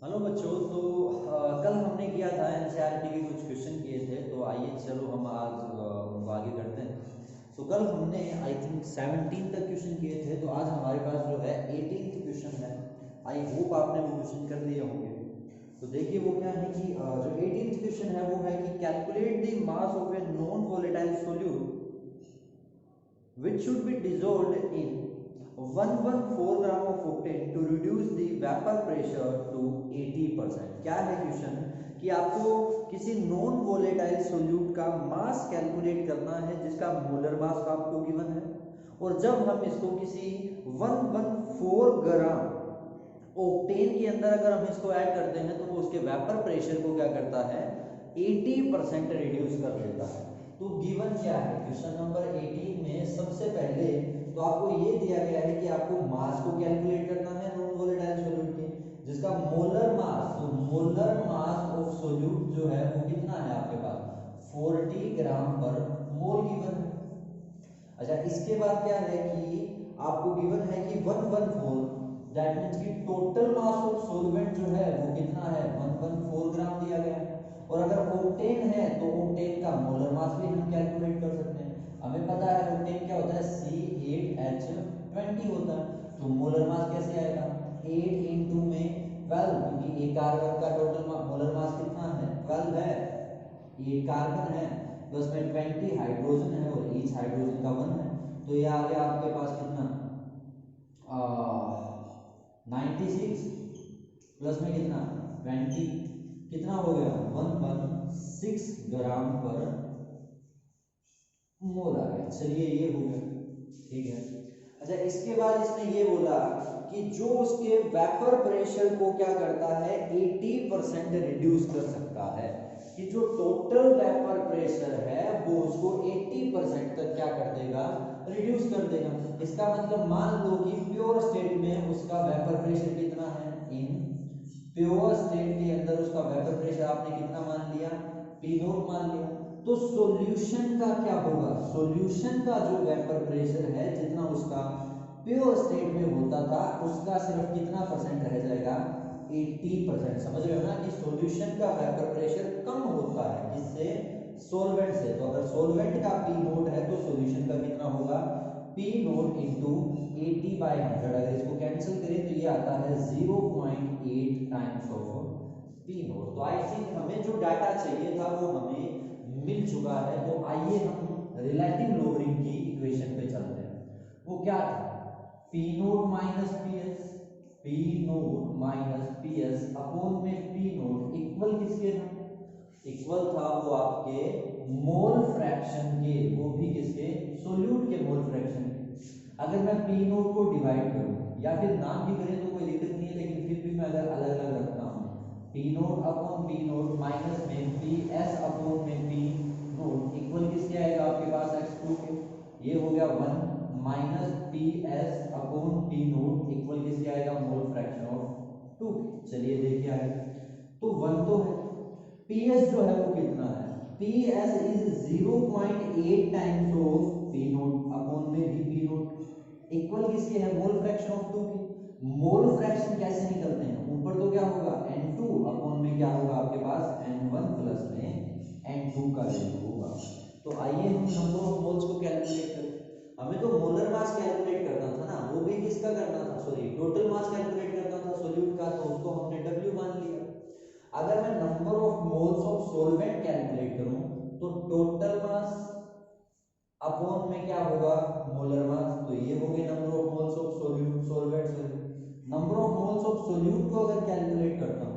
Hello बच्चों। तो कल हमने किया था एनसीईआरटी के कुछ क्वेश्चन किए थे, तो आइए चलो हम आज उनको आगे करते हैं। तो कल हमने आई थिंक 17 तक क्वेश्चन किए थे, तो आज हमारे पास जो है 18th क्वेश्चन है। आई होप आपने वो क्वेश्चन कर लिए होंगे। तो देखिए वो क्या है कि जो 18th क्वेश्चन है वो है कि calculate the mass of a non volatile solute which should be dissolved in 114 gram of octane to reduce the vapor pressure to 80%। क्या है क्वेश्चन कि आपको किसी नॉन वोलेटाइल सोल्यूट का मास कैलकुलेट करना है जिसका मोलर मास आपको गिवन है, और जब हम इसको किसी 114 ग्राम ओक्टेन के अंदर अगर हम इसको ऐड करते हैं तो वो उसके वेपर प्रेशर को क्या करता है, 80% रिड्यूस कर देता है। तो गिवन क्या है क्वेश्चन नंबर 18 में, सबसे पहले तो आपको ये दिया गया है कि आपको मास को कैलकुलेट करना है नॉन वोलेटाइल सॉल्यूट के, जिसका मोलर मास, तो मोलर मास ऑफ सॉल्यूट जो है वो कितना है आपके पास 40 ग्राम पर मोल गिवन है। अच्छा, इसके बाद क्या है कि आपको गिवन है कि 114, दैट मींस कि टोटल मास ऑफ सॉल्वेंट जो है वो कितना है 114 ग्राम दिया गया है। और अगर ऑक्टेन है तो ऑक्टेन का मोलर मास भी हम कैलकुलेट कर सकते हैं। हमें पता है ऑक्टेन क्या होता है, C8H20 होता है। तो मोलर मास कैसे आएगा, 8 इंटू में 12, क्योंकि एक कार्बन का टोटल मोलर मास कितना है 12 है, ये कार्बन है, प्लस में 20 हाइड्रोजन है और ईच हाइड्रोजन का 1 है। तो ये आ गया आपके पास कितना 96, प्लस में कितना 20, कितना हो गया 116 ग्राम पर मोल आ गया। चलिए ये हो गया, ठीक है। अच्छा, इसके बाद इसने ये बोला कि जो उसके वेपर प्रेशर को क्या करता है 80% रिड्यूस कर सकता है, कि जो टोटल वेपर प्रेशर है वो उसको 80% तक क्या कर देगा, रिड्यूस कर देगा। इसका मतलब मान लो कि प्योर स्टेट में उसका वेपर प्रेशर कितना है, इन प्योर स्टेट के अंदर उसका वेपर प्रेशर आपने कितना मान लिया, पी नॉट मान लिया। तो सॉल्यूशन का क्या होगा, सॉल्यूशन का जो वेपर प्रेशर है जितना उसका प्योर स्टेट में होता था उसका सिर्फ कितना परसेंट रह जाएगा, 80%। समझ रहे हो ना कि सॉल्यूशन का वेपर प्रेशर कम होता है जिससे सॉल्वेंट से। तो अगर सॉल्वेंट का पी नोट है तो सॉल्यूशन का कितना होगा, पी नोट इंटू 80/100। अगर इसको कैंसिल करें तो ये आता है 0.8 टाइम्स ऑफ पी नोट। तो आई थिंक हमें जो डाटा चाहिए था वो हमें मिल चुका है। तो आइए हम रिलेटिव लोअरिंग की इक्वेशन पे चलते हैं। वो क्या था, P note minus P S, P note minus P S upon में पी नोट इक्वल किसके था, इक्वल था वो आपके मोल फ्रैक्शन के, वो भी किसके, सोल्यूट के मोल फ्रैक्शन के। अगर मैं पी नोट को डिवाइड करूं या फिर नाम भी करें तो कोई दिक्कत नहीं है, लेकिन फिर भी मैं अगर अलग अलग रखता हूं, P naught upon P note minus में पी एस अपॉन में पी नोट इक्वल किसके आएगा आपके पास x2 के। ये हो गया 1 minus P S upon P note equal किसके आएगा, मोल फ्रैक्शन ऑफ 2 के। चलिए देखिए आगे, तो 1 तो है, पी एस जो है वो कितना है, P S is 0.8 times of P naught upon में भी पी नोट इक्वल किसके है, मोल फ्रैक्शन ऑफ 2 के। मोल फ्रैक्शन कैसे निकलते हैं, ऊपर तो क्या होगा n2 अपॉन में क्या होगा आपके पास n1 प्लस में n2 का वैल्यू होगा। तो आइए हम नंबर ऑफ मोल्स को कैलकुलेट करें। हमें तो मोलर मास कैलकुलेट करना था ना, वो भी किसका करना था, सॉरी टोटल मास कैलकुलेट करना था सॉल्यूट का, तो उसको हमने W मान लिया। अगर मैं number of moles of solvent calculate करूं तो टोटल मास अपॉन में क्या होगा, मोलर मास। तो ये हो गया number of moles of solute, solvent से number of moles of solute को अगर कैलकुलेट करता हूं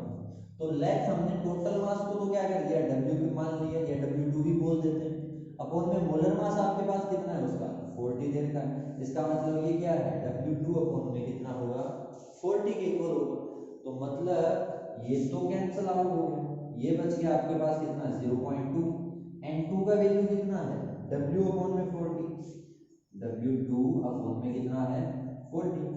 तो लेट हमने टोटल मास को तो क्या कर दिया, W भी मान लिया या W2 भी बोल देते हैं, अपॉन में मोलर मास आपके पास कितना है उसका 40 देर का। इसका मतलब ये क्या है, W2 अपॉन में कितना होगा 40 के इक्वल होगा। तो मतलब ये तो कैंसिल आउट हो गया, ये बच गया आपके पास कितना 0.2। n2 का वैल्यू कितना है, W अपॉन में 40, W2 अपॉन में कितना है 40,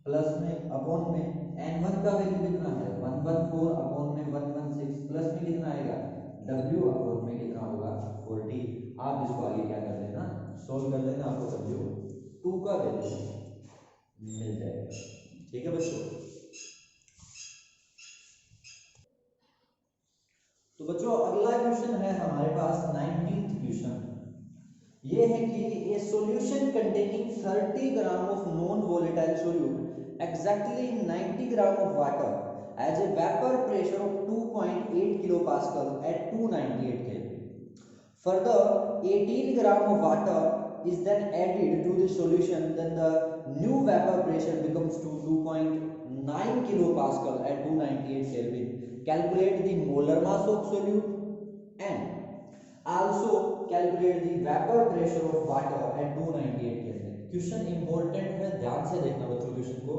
प्लस में अपॉन में n1 का वैल्यू कितना है 114 अपॉन में 116, प्लस में कितना आएगा W अपॉन में कितना होगा 40। आप इसको आगे क्या कर लेना, सोल्व कर लेना, आपको W2 का वैल्यू मिल जाएगा। ठीक है बच्चों। तो बच्चों अगला क्वेश्चन है हमारे पास 19th क्वेश्चन। ये है कि ए solution containing 30 gram of non volatile solute exactly 90 gram of water as a vapor pressure of 2.8 kilopascal at 298 Kelvin. Further, 18 gram of water is then added to the solution, then the new vapor pressure becomes to 2.9 kilopascal at 298 Kelvin. Calculate the molar mass of solute and also calculate the vapor pressure of water at 298 Kelvin. Question important है, ध्यान से देखना बच्चों question को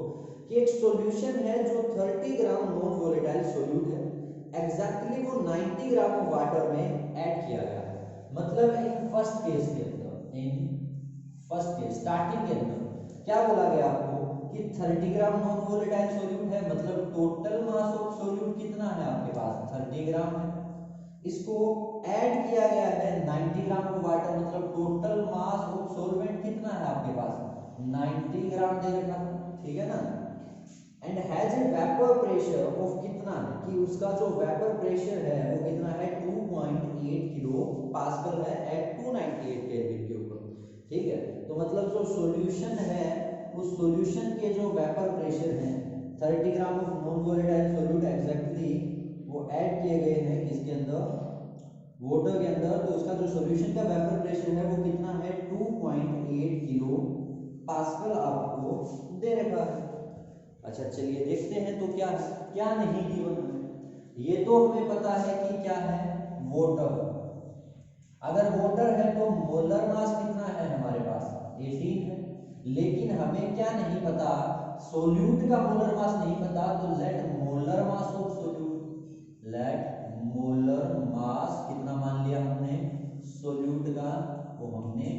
कि एक solution है जो 30 ग्राम नॉन वोलेटाइल सॉल्यूट है, एग्जैक्टली वो 90 ग्राम ऑफ वाटर में ऐड किया गया है। मतलब इन फर्स्ट केस के अंदर, इन फर्स्ट केस स्टार्टिंग के अंदर क्या बोला गया आपको कि 30 ग्राम नॉन वोलेटाइल सॉल्यूट है, मतलब टोटल मास ऑफ सॉल्यूट कितना है आपके पास 30 ग्राम है। इसको ऐड किया गया है 90 ग्राम ऑफ वाटर, मतलब टोटल मास ऑफ सॉल्वेंट कितना है आपके पास 90 ग्राम दे रखा, ठीक है ना। And has a vapour pressure of कितना है कि उसका जो वेपर प्रेशर है वो कितना है 2.8 किलो पास्कल है एट 298 केल्विन के ऊपर, ठीक है। तो मतलब जो सॉल्यूशन है उस सॉल्यूशन के जो वेपर प्रेशर है 30 gram of non volatile solute exactly वो ऐड किए गए हैं किसके अंदर, वाटर के अंदर। तो उसका जो सॉल्यूशन का वेपर प्रेशर है वो कितना है 2.8 किलो पास्कल आपको दे रखा है। अच्छा चलिए देखते हैं तो क्या क्या नहीं गिवन हमें। ये तो हमें पता है कि क्या है वाटर, अगर वाटर है तो मोलर मास कितना है हमारे पास 18 है, लेकिन हमें क्या नहीं पता सोल्यूट का मोलर मास नहीं पता। तो let molar mass of solute, let molar mass कितना मान लिया हमने सोल्यूट का, वो हमने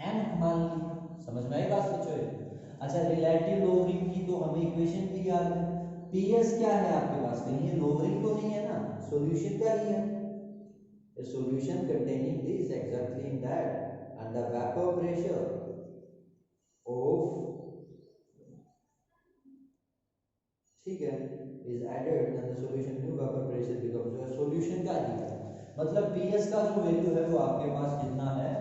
m मान लिया। समझ में आई बात बच्चों? अच्छा रिलेटिव लोवरिंग की तो हमें इक्वेशन भी याद है, पीएस क्या है आपके पास, कहीं ये लोवरिंग तो नहीं है ना, सॉल्यूशन का ही है। A solution containing this exactly in that and the vapor pressure of, ठीक है, is added and the solution new vapor pressure becomes, जो solution का ही है। मतलब पीएस का जो वैल्यू है वो आपके पास कितना है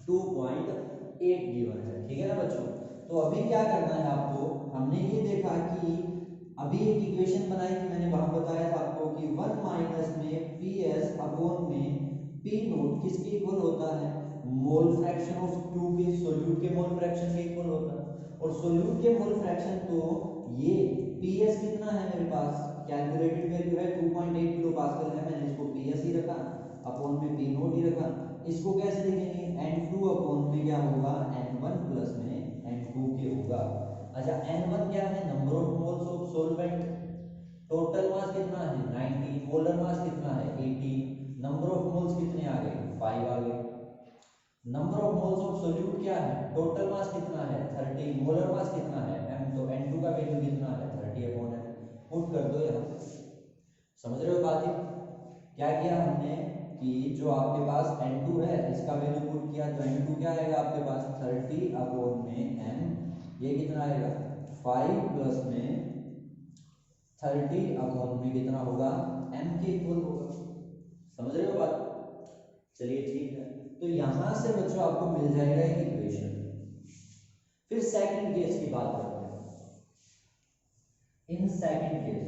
2.8 गिवन है, ठीक है ना बच्चों। तो अभी क्या करना है आपको, हमने ये देखा कि अभी एक इक्वेशन बनाई थी मैंने, वहां बताया था आपको कि 1 माइनस में पी एस अपॉन में पी नोट किसके इक्वल होता है, मोल फ्रैक्शन ऑफ टू के, सोल्यूट के मोल फ्रैक्शन के इक्वल होता है। और सोल्यूट के मोल फ्रैक्शन तो ये पी एस कितना है मेरे पास, कैलकुलेटेड वैल्यू है 2.8 किलो पास्कल है, मैंने इसको पी एस ही रखा अपॉन में पी नोट ही रखा। इसको कैसे लिखेंगे n2 अपॉन में क्या होगा n1 प्लस में n2 के होगा। अच्छा n1 क्या है, number of moles of solvent, total mass कितना है 90, मोलर मास कितना है 18, नंबर ऑफ मोल्स कितने आ गए 5 आ गए। Number of moles of solute क्या है, टोटल मास कितना है 30, मोलर मास कितना है m, तो n2 का वैल्यू कितना है 30 अपॉन m, पुट कर दो यहाँ। समझ रहे हो बात? क्या किया हमने कि जो आपके पास n2 है इसका वैल्यू पुट किया, तो n2 क्या आएगा आपके पास 30 अपॉन में m, ये कितना आएगा 5 प्लस में 30 अपॉन में कितना होगा m के इक्वल होगा। समझ रहे हो बात? चलिए ठीक है, तो यहां से बच्चों आपको मिल जाएगा एक इक्वेशन। फिर सेकंड केस की बात करते हैं। इन सेकंड केस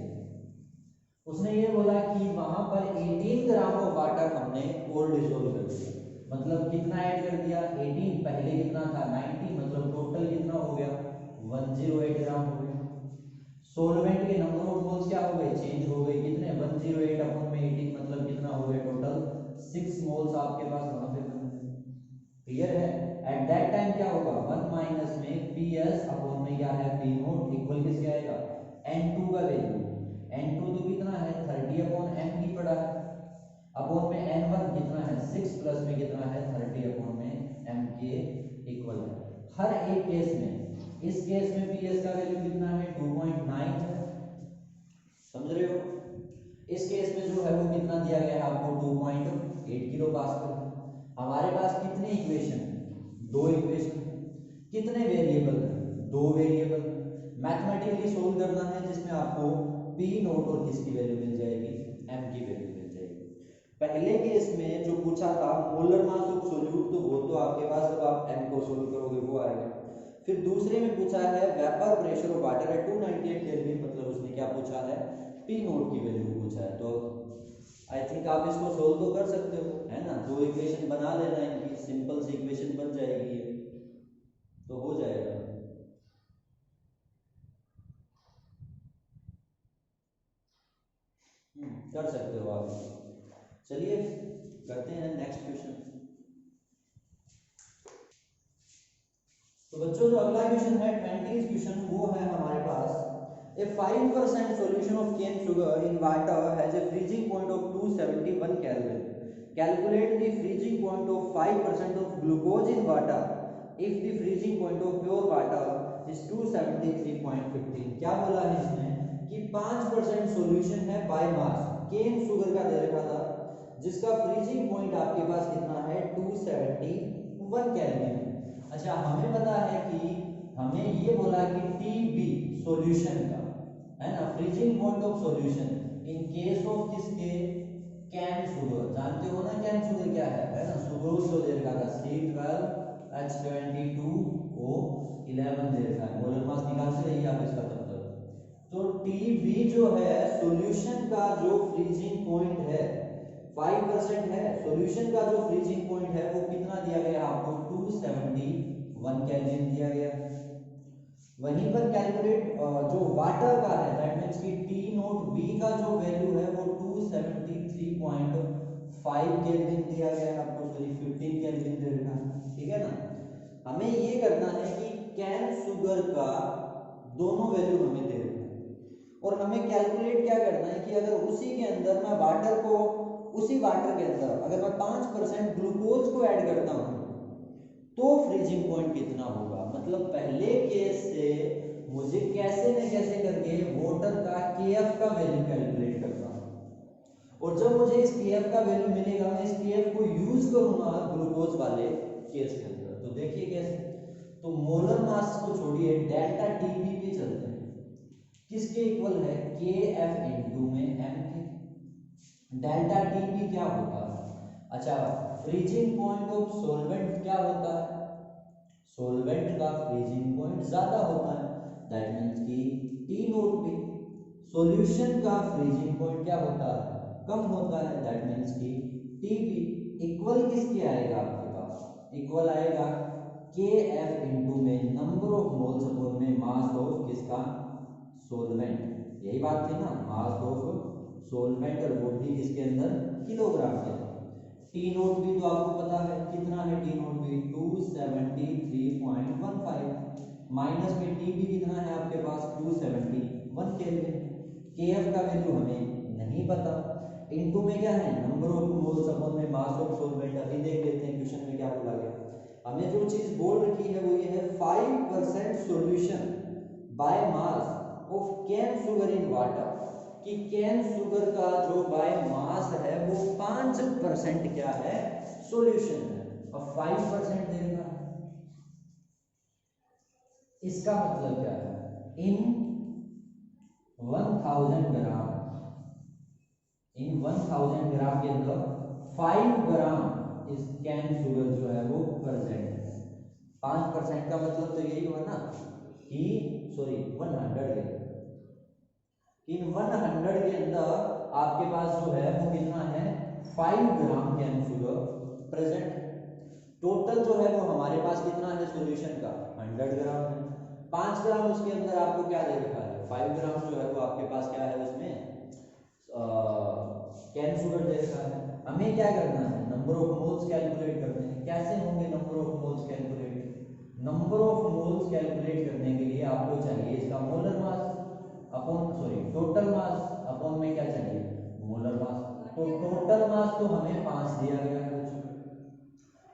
उसने ये बोला कि वहां पर 18 ग्राम ऑफ वाटर हमने और डिसोल्व कर दिया, मतलब कितना ऐड कर दिया 18, पहले कितना था 90, मतलब टोटल कितना हो गया 108 ग्राम हो गया। सॉल्वेंट के नंबर ऑफ मोल्स क्या हो गए, चेंज हो गए, कितने 108 अपॉन में 18, मतलब कितना हो गया टोटल 6 मोल्स आपके पास वहां पे बन गए। क्लियर है? एट दैट टाइम क्या होगा 1 माइनस में पीएस अपॉन में क्या है पी नोट इक्वल किसके आएगा n2 का वैल्यू, n2 तो कितना है 30 अपॉन m ही पड़ा है, अपॉन में n1 कितना है 6 प्लस में कितना है 30 अपॉन में m के इक्वल है। हर एक केस में, इस केस में ps का वैल्यू कितना है 2.9 है, समझ रहे हो। इस केस में जो है वो कितना दिया गया है आपको 2.8 किलो पास्कल। हमारे पास कितने इक्वेशन, दो इक्वेशन, कितने वेरिएबल है, दो वेरिएबल। मैथमेटिकली सोल्व करना है जिसमें आपको पी नोट और किसकी वैल्यू मिल जाएगी m की वैल्यू मिल जाएगी। पहले केस में जो पूछा था मोलर मास ऑफ सोल्यूट, तो वो तो आपके पास जब आप m को सोल्व करोगे वो आएगा। फिर दूसरे में पूछा है वेपर प्रेशर ऑफ वाटर है 298 केल्विन, मतलब उसने क्या पूछा है, पी नोट की वैल्यू पूछा है। तो आई थिंक आप इसको सोल्व तो कर सकते हो, है ना। दो इक्वेशन बना लेना, इनकी सिंपल सी इक्वेशन बन जाएगी ये, तो हो जाएगा। कर सकते हो आप। चलिए करते हैं नेक्स्ट क्वेश्चन। तो बच्चों जो अगला क्वेश्चन है 20th क्वेश्चन, वो है हमारे पास a 5% solution of cane sugar in water has a freezing point of 271 Kelvin. Calculate the freezing point of 5% of glucose in water if the freezing point of pure water is 273.15. क्या बोला है इसने कि 5% solution है by mass, cane sugar का दे रखा था, जिसका फ्रीजिंग पॉइंट आपके पास कितना है 271 केल्विन। अच्छा हमें पता है कि हमें ये बोला कि टीबी सॉल्यूशन का, है ना, freezing point of solution in case of किसके, कैन शुगर। जानते हो ना कैन शुगर क्या है ना, सुक्रोज जो दे रखा था C12H22O11 दे रखा है। मोलर मास निकाल से रही आप इसका तब तक। तो टीबी जो है सॉल्यूशन का जो फ्रीजिंग पॉइंट है 5% है, सॉल्यूशन का जो फ्रीजिंग पॉइंट है वो कितना दिया गया आपको 271 केल्विन दिया गया। वहीं पर कैलकुलेट जो वाटर का है, दैट मींस कि टी नोट बी का जो वैल्यू है वो 273.5 केल्विन दिया गया है आपको, सॉरी 15 केल्विन दे रखा है, ठीक है ना। हमें ये करना है कि कैन शुगर का दोनों वैल्यू हमें दे रखा है, और हमें कैलकुलेट क्या करना है कि अगर उसी के अंदर मैं वाटर को, उसी वाटर के अंदर अगर मैं 5% ग्लूकोज को ऐड करता हूँ तो फ्रीजिंग पॉइंट कितना होगा। मतलब पहले केस से मुझे कैसे न कैसे करके वाटर का केएफ का वैल्यू कैलकुलेट करना है, और जब मुझे इस केएफ का वैल्यू मिलेगा मैं इस केएफ को यूज करूंगा ग्लूकोज वाले केस के अंदर। तो देखिए कैसे, तो मोलर मास को छोड़िए, डेल्टा टीबी पे चलते हैं, किसके इक्वल है, के एफ इंटू में एम के। डेल्टा टीबी क्या होता है, अच्छा फ्रीजिंग पॉइंट ऑफ सॉल्वेंट क्या होता है, सॉल्वेंट का फ्रीजिंग पॉइंट ज्यादा होता है, दैट मींस कि टी नोट बी। सॉल्यूशन का फ्रीजिंग पॉइंट क्या होता है, कम होता है, दैट मींस कि टीबी। इक्वल किसके आएगा आपके पास, इक्वल आएगा के एफ इंटू में नंबर ऑफ मोल्स अपॉन में मास ऑफ किसका, सॉल्वेंट। यही बात थी ना, मास ऑफ सॉल्वेंट, और वो भी किसके अंदर, किलोग्राम के अंदर। टी नोट भी तो आपको पता है कितना है, टी नोट भी 273.15, माइनस में टी भी कितना है आपके पास 271 केल्विन। केएफ का वैल्यू हमें नहीं पता, इनटू में क्या है, नंबर ऑफ मोल्स अपॉन में मास ऑफ सॉल्वेंट। अभी देख लेते हैं क्वेश्चन में क्या बोला गया। हमें जो चीज बोल रखी है वो ये है 5% solution by mass of cane sugar in water, कि कैन शुगर का जो बाय मास है वो 5% क्या है, सॉल्यूशन है। अब 5% देगा, इसका मतलब क्या है, इन 1000 ग्राम, इन 1000 ग्राम के अंदर 5 ग्राम इस कैन शुगर जो है वो प्रेजेंट है। 5% का मतलब तो यही हुआ ना कि, सॉरी 100 के, इन 100 के अंदर आपके पास जो है वो कितना है, 5 ग्राम कैन शुगर प्रेजेंट। टोटल जो है वो हमारे पास कितना है सॉल्यूशन का, 100 ग्राम है। 5 ग्राम उसके अंदर आपको क्या दे रखा है, 5 ग्राम जो है वो आपके पास क्या है उसमें कैन शुगर दे रखा है। हमें क्या करना है, नंबर ऑफ मोल्स कैलकुलेट करने हैं। कैसे होंगे number of moles calculate, number of moles calculate करने के लिए आपको चाहिए इसका molar mass upon, sorry total mass upon में क्या चाहिए, मोलर मास। तो टोटल मास तो हमें 5 दिया गया है,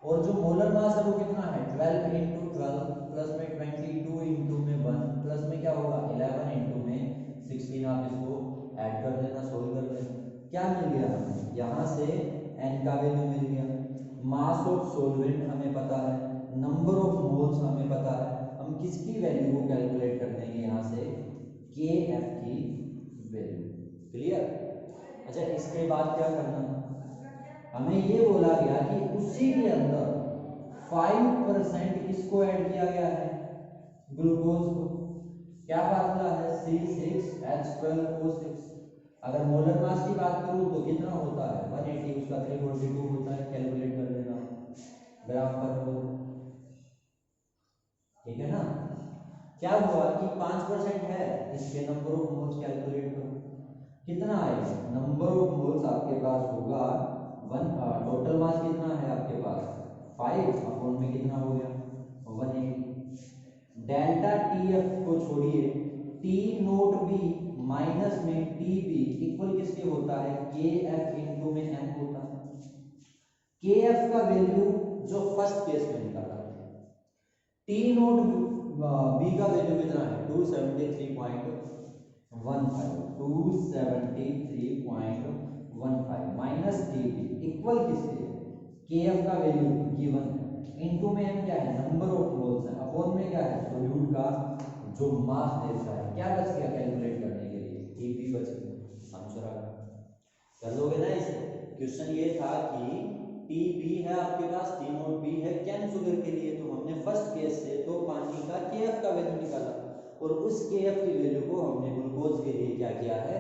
और जो मोलर मास है वो कितना है 12 इंटू 12 प्लस में 22 इंटू में 1 प्लस में क्या होगा 11 इंटू में 16। आप इसको ऐड कर लेना, सोल्व कर लेना। क्या मिल गया हमें, यहाँ से n का वैल्यू मिल गया, मास ऑफ सॉल्वेंट हमें पता है, नंबर ऑफ मोल्स हमें पता है। हम किसकी वैल्यू को कैलकुलेट कर देंगे यहाँ से, के एफ की वैल्यू। क्लियर। अच्छा इसके बाद क्या करना है, हमें ये बोला गया कि उसी के अंदर 5% किसको ऐड किया गया है, ग्लूकोज को। क्या फार्मूला है, C6H12O6। अगर मोलर मास की बात करूं तो कितना होता है 180, उसका 342 होता है, कैलकुलेट कर लेना ग्राम पर मोल। ठीक है ना। क्या हुआ कि 5% है, इसके नंबर ऑफ मोल्स कैलकुलेट करो, कितना आएगा, नंबर ऑफ मोल्स आपके पास होगा टोटल मास कितना है आपके पास 5 अपॉन में कितना हो गया 180। डेल्टा टी एफ को छोड़िए, टी नोट बी माइनस में टी बी इक्वल किसके होता है, के एफ इंटू में एम होता है। के एफ का वैल्यू जो फर्स्ट केस में निकाला, टी नोट बी का वैल्यू कितना है 273.15 माइनस टी बी इक्वल किसके, के एफ का वैल्यू गिवन है, इनटू में एम क्या है, नंबर ऑफ मोल्स है, अपॉन में क्या है, सॉल्यूट का जो मास देता है। क्या बच गया कैलकुलेट करने के लिए, टीपी बच गया, आंसर आ गया। कर लोगे ना इसे। क्वेश्चन ये था कि टी बी है आपके पास, टी नोट बी है कैन शुगर के लिए, तो हमने फर्स्ट केस से तो पानी का के एफ का वैल्यू निकाला और उस के एफ की वैल्यू को हमने ग्लूकोज के लिए क्या किया है,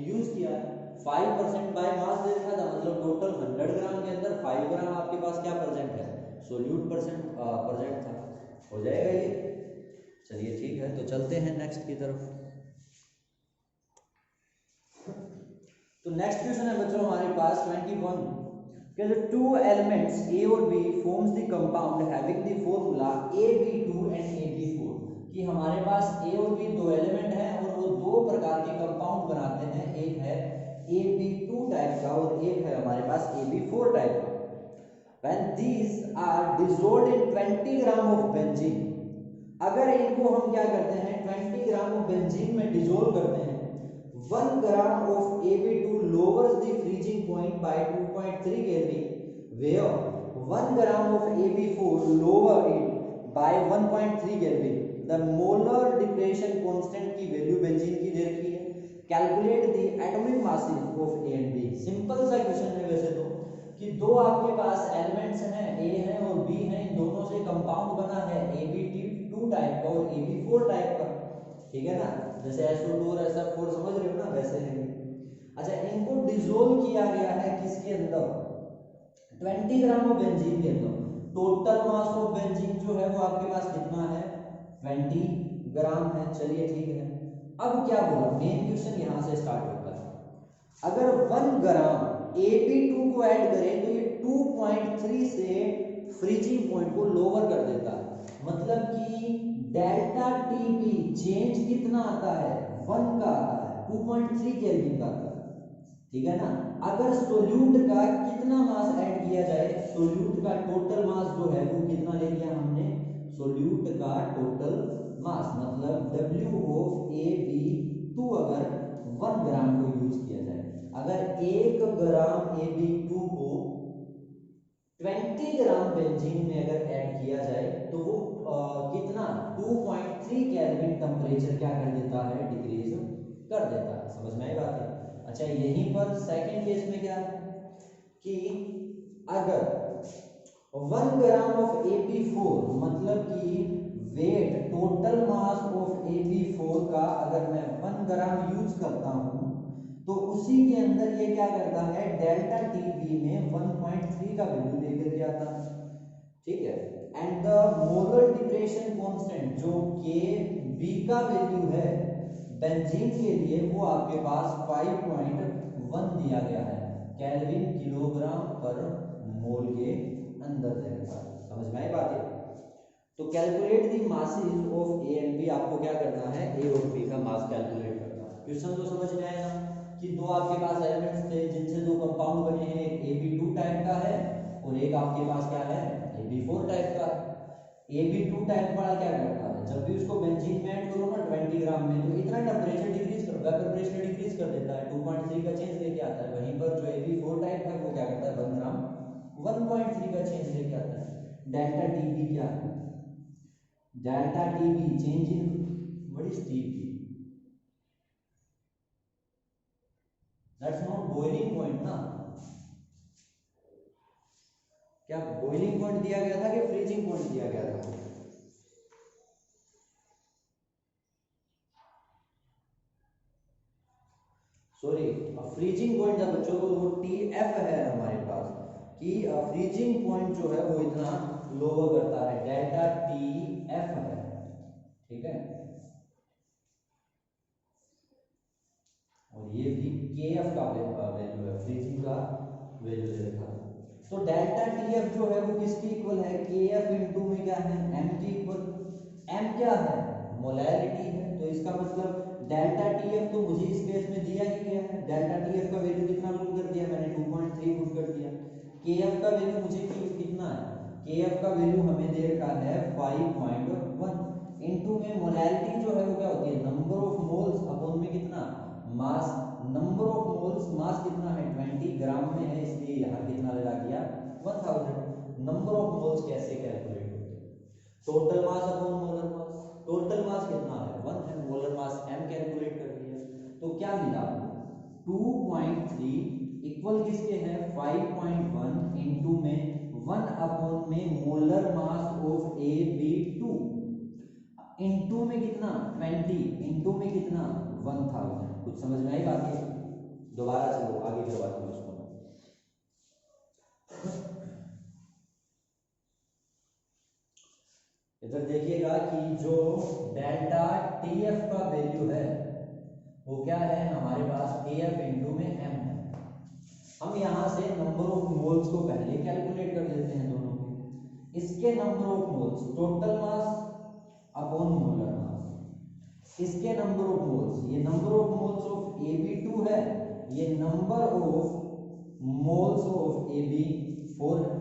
यूज किया है। 5% बाय मास दे रखा था, मतलब टोटल 100 ग्राम के अंदर 5 ग्राम आपके पास क्या प्रेजेंट है, सोल्यूट प्रेजेंट था। हो जाएगा ये। चलिए ठीक है, तो चलते हैं नेक्स्ट की तरफ। तो नेक्स्ट क्वेश्चन है बच्चों हमारे पास 21 कि the two elements A और B forms the compound having the formula AB2 and AB4। कि हमारे पास A और B दो एलिमेंट हैं और वो दो प्रकार के कंपाउंड बनाते हैं, एक है AB2 टाइप का और एक है हमारे पास AB4 टाइप का। When these are dissolved in 20 gram of benzene, अगर इनको हम क्या करते हैं 20 ग्राम ऑफ बेंजीन में डिसॉल्व करते हैं, 1 gram of AB2 lowers the freezing point by 2.3 Kelvin, where 1 gram of AB4 lower it by 1.3 Kelvin। The molar depression constant की वैल्यू बेंजीन की दे रखी है। Calculate the atomic masses of A and B। Simple सा question है वैसे तो, कि दो आपके पास एलिमेंट्स हैं, A है और B है, इन दोनों से कंपाउंड बना है AB2 टाइप का और AB4 टाइप का। ठीक है ना, जैसे SO2 और SF4 समझ रहे हो ना, वैसे है। अच्छा, इनको डिसॉल्व किया गया है किसके अंदर, 20 ग्राम ऑफ बेंजीन के अंदर। टोटल मास ऑफ बेंजीन जो है वो आपके पास कितना है 20 ग्राम है। चलिए ठीक है, अब क्या बोला, मेन क्वेश्चन यहां से स्टार्ट होता है। अगर 1 ग्राम AB2 को ऐड करें तो ये 2.3 से फ्रीजिंग पॉइंट को लोअर कर देता है, मतलब कि डेल्टा टीबी चेंज कितना आता है 1 का आता है, 2.3 केल्विन का आता है। ठीक है ना। अगर सोल्यूट का कितना मास ऐड किया जाए, सोल्यूट का टोटल मास जो है वो कितना ले लिया हमने, सोल्यूट का टोटल मास मतलब W ऑफ AB2 अगर 1 ग्राम को यूज किया जाए, अगर 1 ग्राम AB2 को 20 ग्राम बेंजीन में अगर ऐड किया जाए तो वो कितना 2.3 केल्विन टेम्परेचर क्या कर देता है, डिक्रीज कर देता है। समझ में आई बात है। अच्छा, यहीं पर सेकंड केस में क्या है कि अगर 1 ग्राम ऑफ AB4 मतलब कि wait total mass of AB4 का अगर मैं 1 ग्राम यूज करता हूं तो उसी के अंदर ये क्या करता है, डेल्टा टीबी में 1.3 का वैल्यू लेकर के आता है। ठीक है, and the molar depression constant जो के बी का वैल्यू है बेंजीन के लिए वो आपके पास 5.1 दिया गया है, केल्विन किलोग्राम पर मोल के अंदर दे रखा है। समझ में आई बात है। तो calculate the masses of A and B, आपको क्या करना है, ए और बी का मास कैलकुलेट करना है। क्वेश्चन तो समझ में आया ना कि दो आपके पास एलिमेंट्स थे जिनसे दो कंपाउंड बने हैं, एक AB2 टाइप का है और एक आपके पास क्या है AB4 टाइप का। AB2 टाइप वाला क्या करता है, जब भी उसको बेंजीन में ऐड करो ना 20 ग्राम में तो इतना टेंपरेचर डिक्रीज कर, वेपर प्रेशर डिक्रीज कर देता है, 2.3 का चेंज लेके आता है। वहीं पर जो AB4 टाइप है वो क्या करता है 1 ग्राम 1.3 का चेंज लेके आता है। डेल्टा टीबी क्या है, delta TB change in what is TB, that's not boiling point ना, क्या बॉइलिंग पॉइंट दिया गया था कि फ्रीजिंग पॉइंट दिया गया था? सॉरी, फ्रीजिंग पॉइंट था बच्चों, वो TF है हमारे पास कि फ्रीजिंग पॉइंट जो है वो इतना लोअर करता है, डेल्टा TF है, ठीक है। और ये भी KF का वैल्यू है, फ्रीजिंग का वैल्यू दे रखा है। तो डेल्टा TF जो है वो किसकी इक्वल है? KF इनटू में क्या है? M की इक्वल। M क्या है? मोलैरिटी है। तो इसका मतलब डेल्टा TF तो मुझे इस केस में दिया ही गया है। डेल्टा TF का वैल्यू कितना पुट कर दिया मैंने? 2.3 पुट कर दिया। KF का वैल्यू मुझे कितना है? KF का वैल्यू हमें दे रखा है 5.1 इनटू में मोलैरिटी जो है वो क्या होती है? नंबर ऑफ मोल्स अपॉन में कितना? मास। नंबर ऑफ मोल्स, मास कितना है? 20 ग्राम में है, इसलिए यहाँ कितना लगा दिया? 1000। नंबर ऑफ मोल्स कैसे कैलकुलेट होते हैं? Total mass upon molar mass. Total mass कितना है? 1 है, मोलर मास m कैलकुलेट कर लिया। तो क्या मिला आपको? 2.3 इक्वल किसके है? 5.1 इनटू में 1 अपॉन में molar mass of AB2 into में कितना? 20 इनटू में कितना? 1000। कुछ समझ में आई बात? है दोबारा चलो आगे करवाता हूँ इसको। इधर देखिएगा कि जो डेल्टा TF का वैल्यू है वो क्या है हमारे पास? KF इनटू में M है। हम यहां से नंबर ऑफ मोल्स को पहले कैलकुलेट कर लेते हैं दोनों के। इसके number of moles, total mass upon molar mass. इसके नंबर ऑफ मोल्स, ये number of moles of AB2 है, ये number of moles of AB4 है।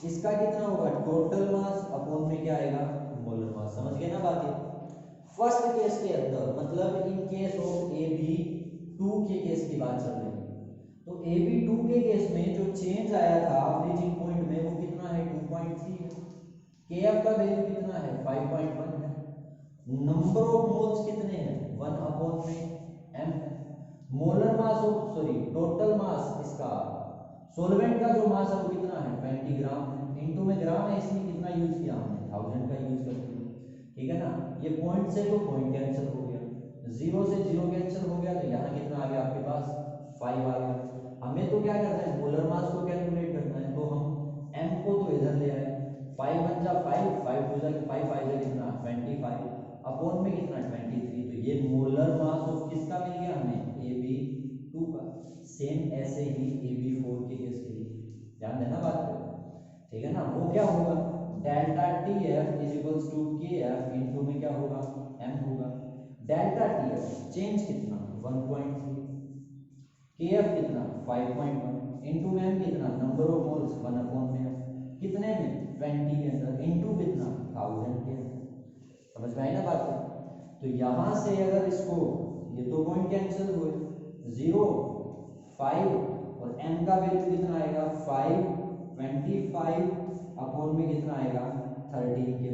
इसका कितना होगा? टोटल मास अपॉन में क्या आएगा? Molar mass. समझ गए ना बात? फर्स्ट केस के अंदर, मतलब इन केस ऑफ AB2 के केस की बात चल रही है, तो AB2 के केस में जो चेंज आया था फ्रीजिंग पॉइंट में वो कितना है? 2.3 है। KF का वैल्यू कितना है? 5.1 है। नंबर ऑफ मोल्स कितने हैं? 1 अपॉन में M है। Molar mass of, sorry, total mass इसका सॉल्वेंट का जो मास है वो कितना है? 20 ग्राम है। इनटू में ग्राम है, इसलिए कितना यूज किया हमने? 1000 का यूज कर दिया, ठीक है ना। ये पॉइंट से तो पॉइंट कैंसिल हो गया, 0 से 0 कैंसिल हो गया, तो यहाँ कितना आ गया आपके पास? 5 आ गया। हमें तो क्या करना है? मोलर मास को कैलकुलेट करना है, तो हम M को तो इधर ले आए। 5 1 जा 5, 5 2 जा 5, 5 जा कितना? 25 अपॉन में कितना? 23। तो ये मोलर मास ऑफ किसका मिल गया हमें? AB2 का। सेम ऐसे ही AB4 के केस के लिए ध्यान देना बात को, ठीक है ना। वो क्या होगा? Delta TF is equals to KF into में क्या होगा? M होगा। डेल्टा TF चेंज कितना? 1.3। KF कितना? 5.1 इनटू में M कितना? नंबर ऑफ मोल्स 1 अपॉन में M कितने में? 20 के अंदर, इनटू कितना? 1000 के अंदर। समझ में आई ना बात? तो यहां से अगर इसको, ये तो पॉइंट कैंसिल हुए, 0 5 और M का वैल्यू कितना आएगा? 5 25 अपॉन में कितना आएगा? 13 के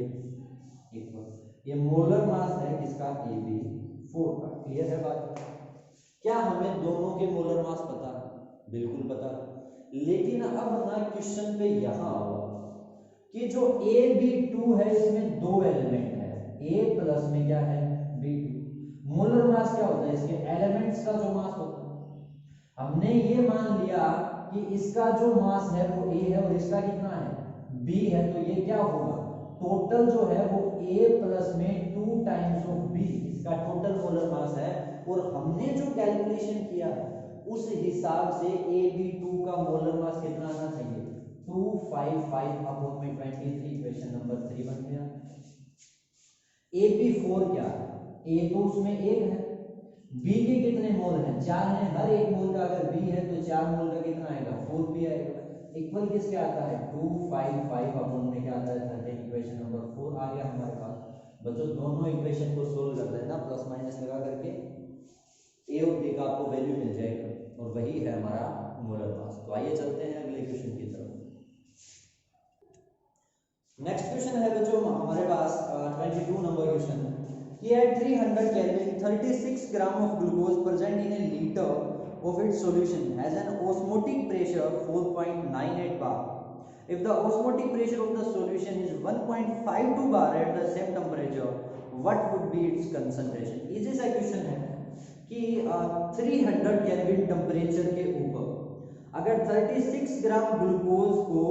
इक्वल। ये मोलर मास है किसका? AB4 का। क्लियर है बात? क्या हमें दोनों के मोलर मास पता है? बिल्कुल पता है। लेकिन अब ना क्वेश्चन पे यहां हुआ कि जो AB2 है इसमें दो एलिमेंट है, A प्लस में क्या है? B2। मोलर मास क्या होता है? इसके एलिमेंट्स का जो मास होता है। हमने ये मान लिया कि इसका जो मास है वो A है और इसका कितना है? B है, तो ये क्या होगा? टोटल जो है वो A प्लस में 2 टाइम्स ऑफ B इसका टोटल मोलर मास है। और हमने जो कैलकुलेशन किया उस हिसाब से AB2 का मोलर मास कितना आना चाहिए? 255 अपॉन में 23। इक्वेशन नंबर 3 बन गया। AB4 क्या है? A तो उसमें 1 है, B के कितने मोल हैं? 4 हैं। हर एक मोल का अगर B है तो 4 मोल का कितना आएगा? 4B आएगा। इक्वल किसके आता है? 255 अपॉन में क्या आता है? 13। इक्वेशन नंबर 4 आ गया हमारे पास। बच्चों दोनों इक्वेशन को सोल्व कर देना, प्लस माइनस लगा करके A और B का आपको वैल्यू मिल जाएगा और वही है हमारा मोलर मास। तो आइए चलते हैं अगले क्वेश्चन की तरफ। नेक्स्ट क्वेश्चन है बच्चों हमारे पास 22 नंबर क्वेश्चन है कि at 300 Kelvin 36 gram of glucose present in a litre of its solution has an osmotic pressure 4.98 bar If the osmotic pressure of the solution is 1.52 bar at the same temperature, what would be its concentration? Easy सा question है कि 300 kelvin temperature के ऊपर अगर 36 gram glucose को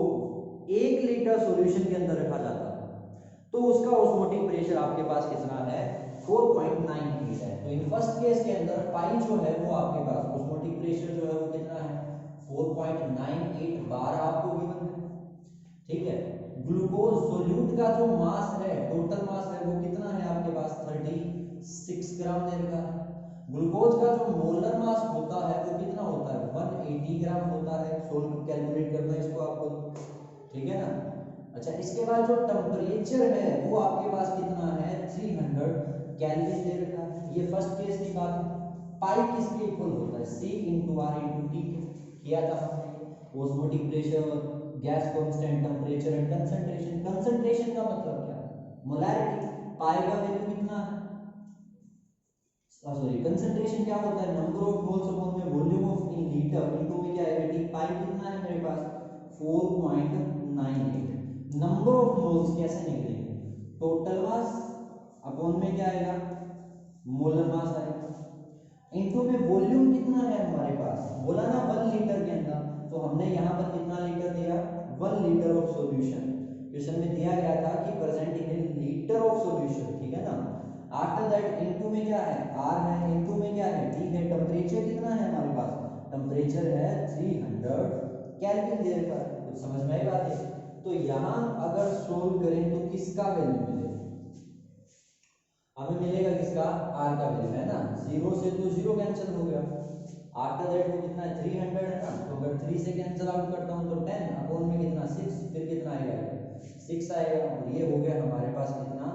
1 litre solution के अंदर रखा जाता है तो उसका ऑस्मोटिक प्रेशर आपके पास कितना है? 4.98 है। तो इन फर्स्ट केस के अंदर पाई जो है वो आपके पास ऑस्मोटिक प्रेशर जो है वो कितना है? 4.98 बार आपको गिवन है, ठीक है। ग्लूकोज सोल्यूट का जो मास है, टोटल मास है वो कितना है आपके पास? 36 ग्राम दे रखा है। ग्लूकोज का जो मोलर मास होता है वो कितना होता है? 180 ग्राम होता है। सोल्व कैलकुलेट करना है इसको आपको, ठीक है ना। अच्छा, इसके बाद जो टेम्परेचर है वो आपके पास कितना है? 300 केल्विन दे रखा है। ये फर्स्ट केस निकाल, पाई किसके इक्वल होता है? C into R into T किया था हमने। Osmotic pressure, gas constant, temperature and concentration. Concentration का मतलब क्या है? मोलैरिटी। पाई का वैल्यू कितना है? सॉरी, कंसंट्रेशन क्या होता है? नंबर ऑफ मोल्स अपॉन में volume of in litre into में क्या आएगा? टी। पाई कितना है मेरे पास? 4.98। नंबर ऑफ मोल्स कैसे निकलेंगे? टोटल मास अपॉन में क्या आएगा? मोलर मास आएगा। इनटू में वॉल्यूम कितना है हमारे पास? बोला ना 1 लीटर के अंदर, तो हमने यहाँ पर कितना लीटर दिया? 1 लीटर ऑफ सॉल्यूशन। क्वेश्चन में दिया गया था कि present in litre of solution, ठीक है ना। आफ्टर दैट इनटू में क्या है? R है, इनटू में क्या है? T है। टेम्परेचर कितना है हमारे पास? टेम्परेचर है 300 केल्विन दे रखा है। कुछ समझ में आई बात है? तो यहाँ अगर सोल्व करें तो किसका वैल्यू मिलेगा? हमें मिलेगा किसका? R का वैल्यू, है ना। 0 से तो 0 कैंसिल हो गया। आफ्टर दैट वो कितना है? 300 है ना। तो अगर 3 से कैंसिल आउट करता हूं तो 10 अपॉन में कितना? 6। फिर कितना आएगा? 6 आएगा। और ये हो गया हमारे पास कितना?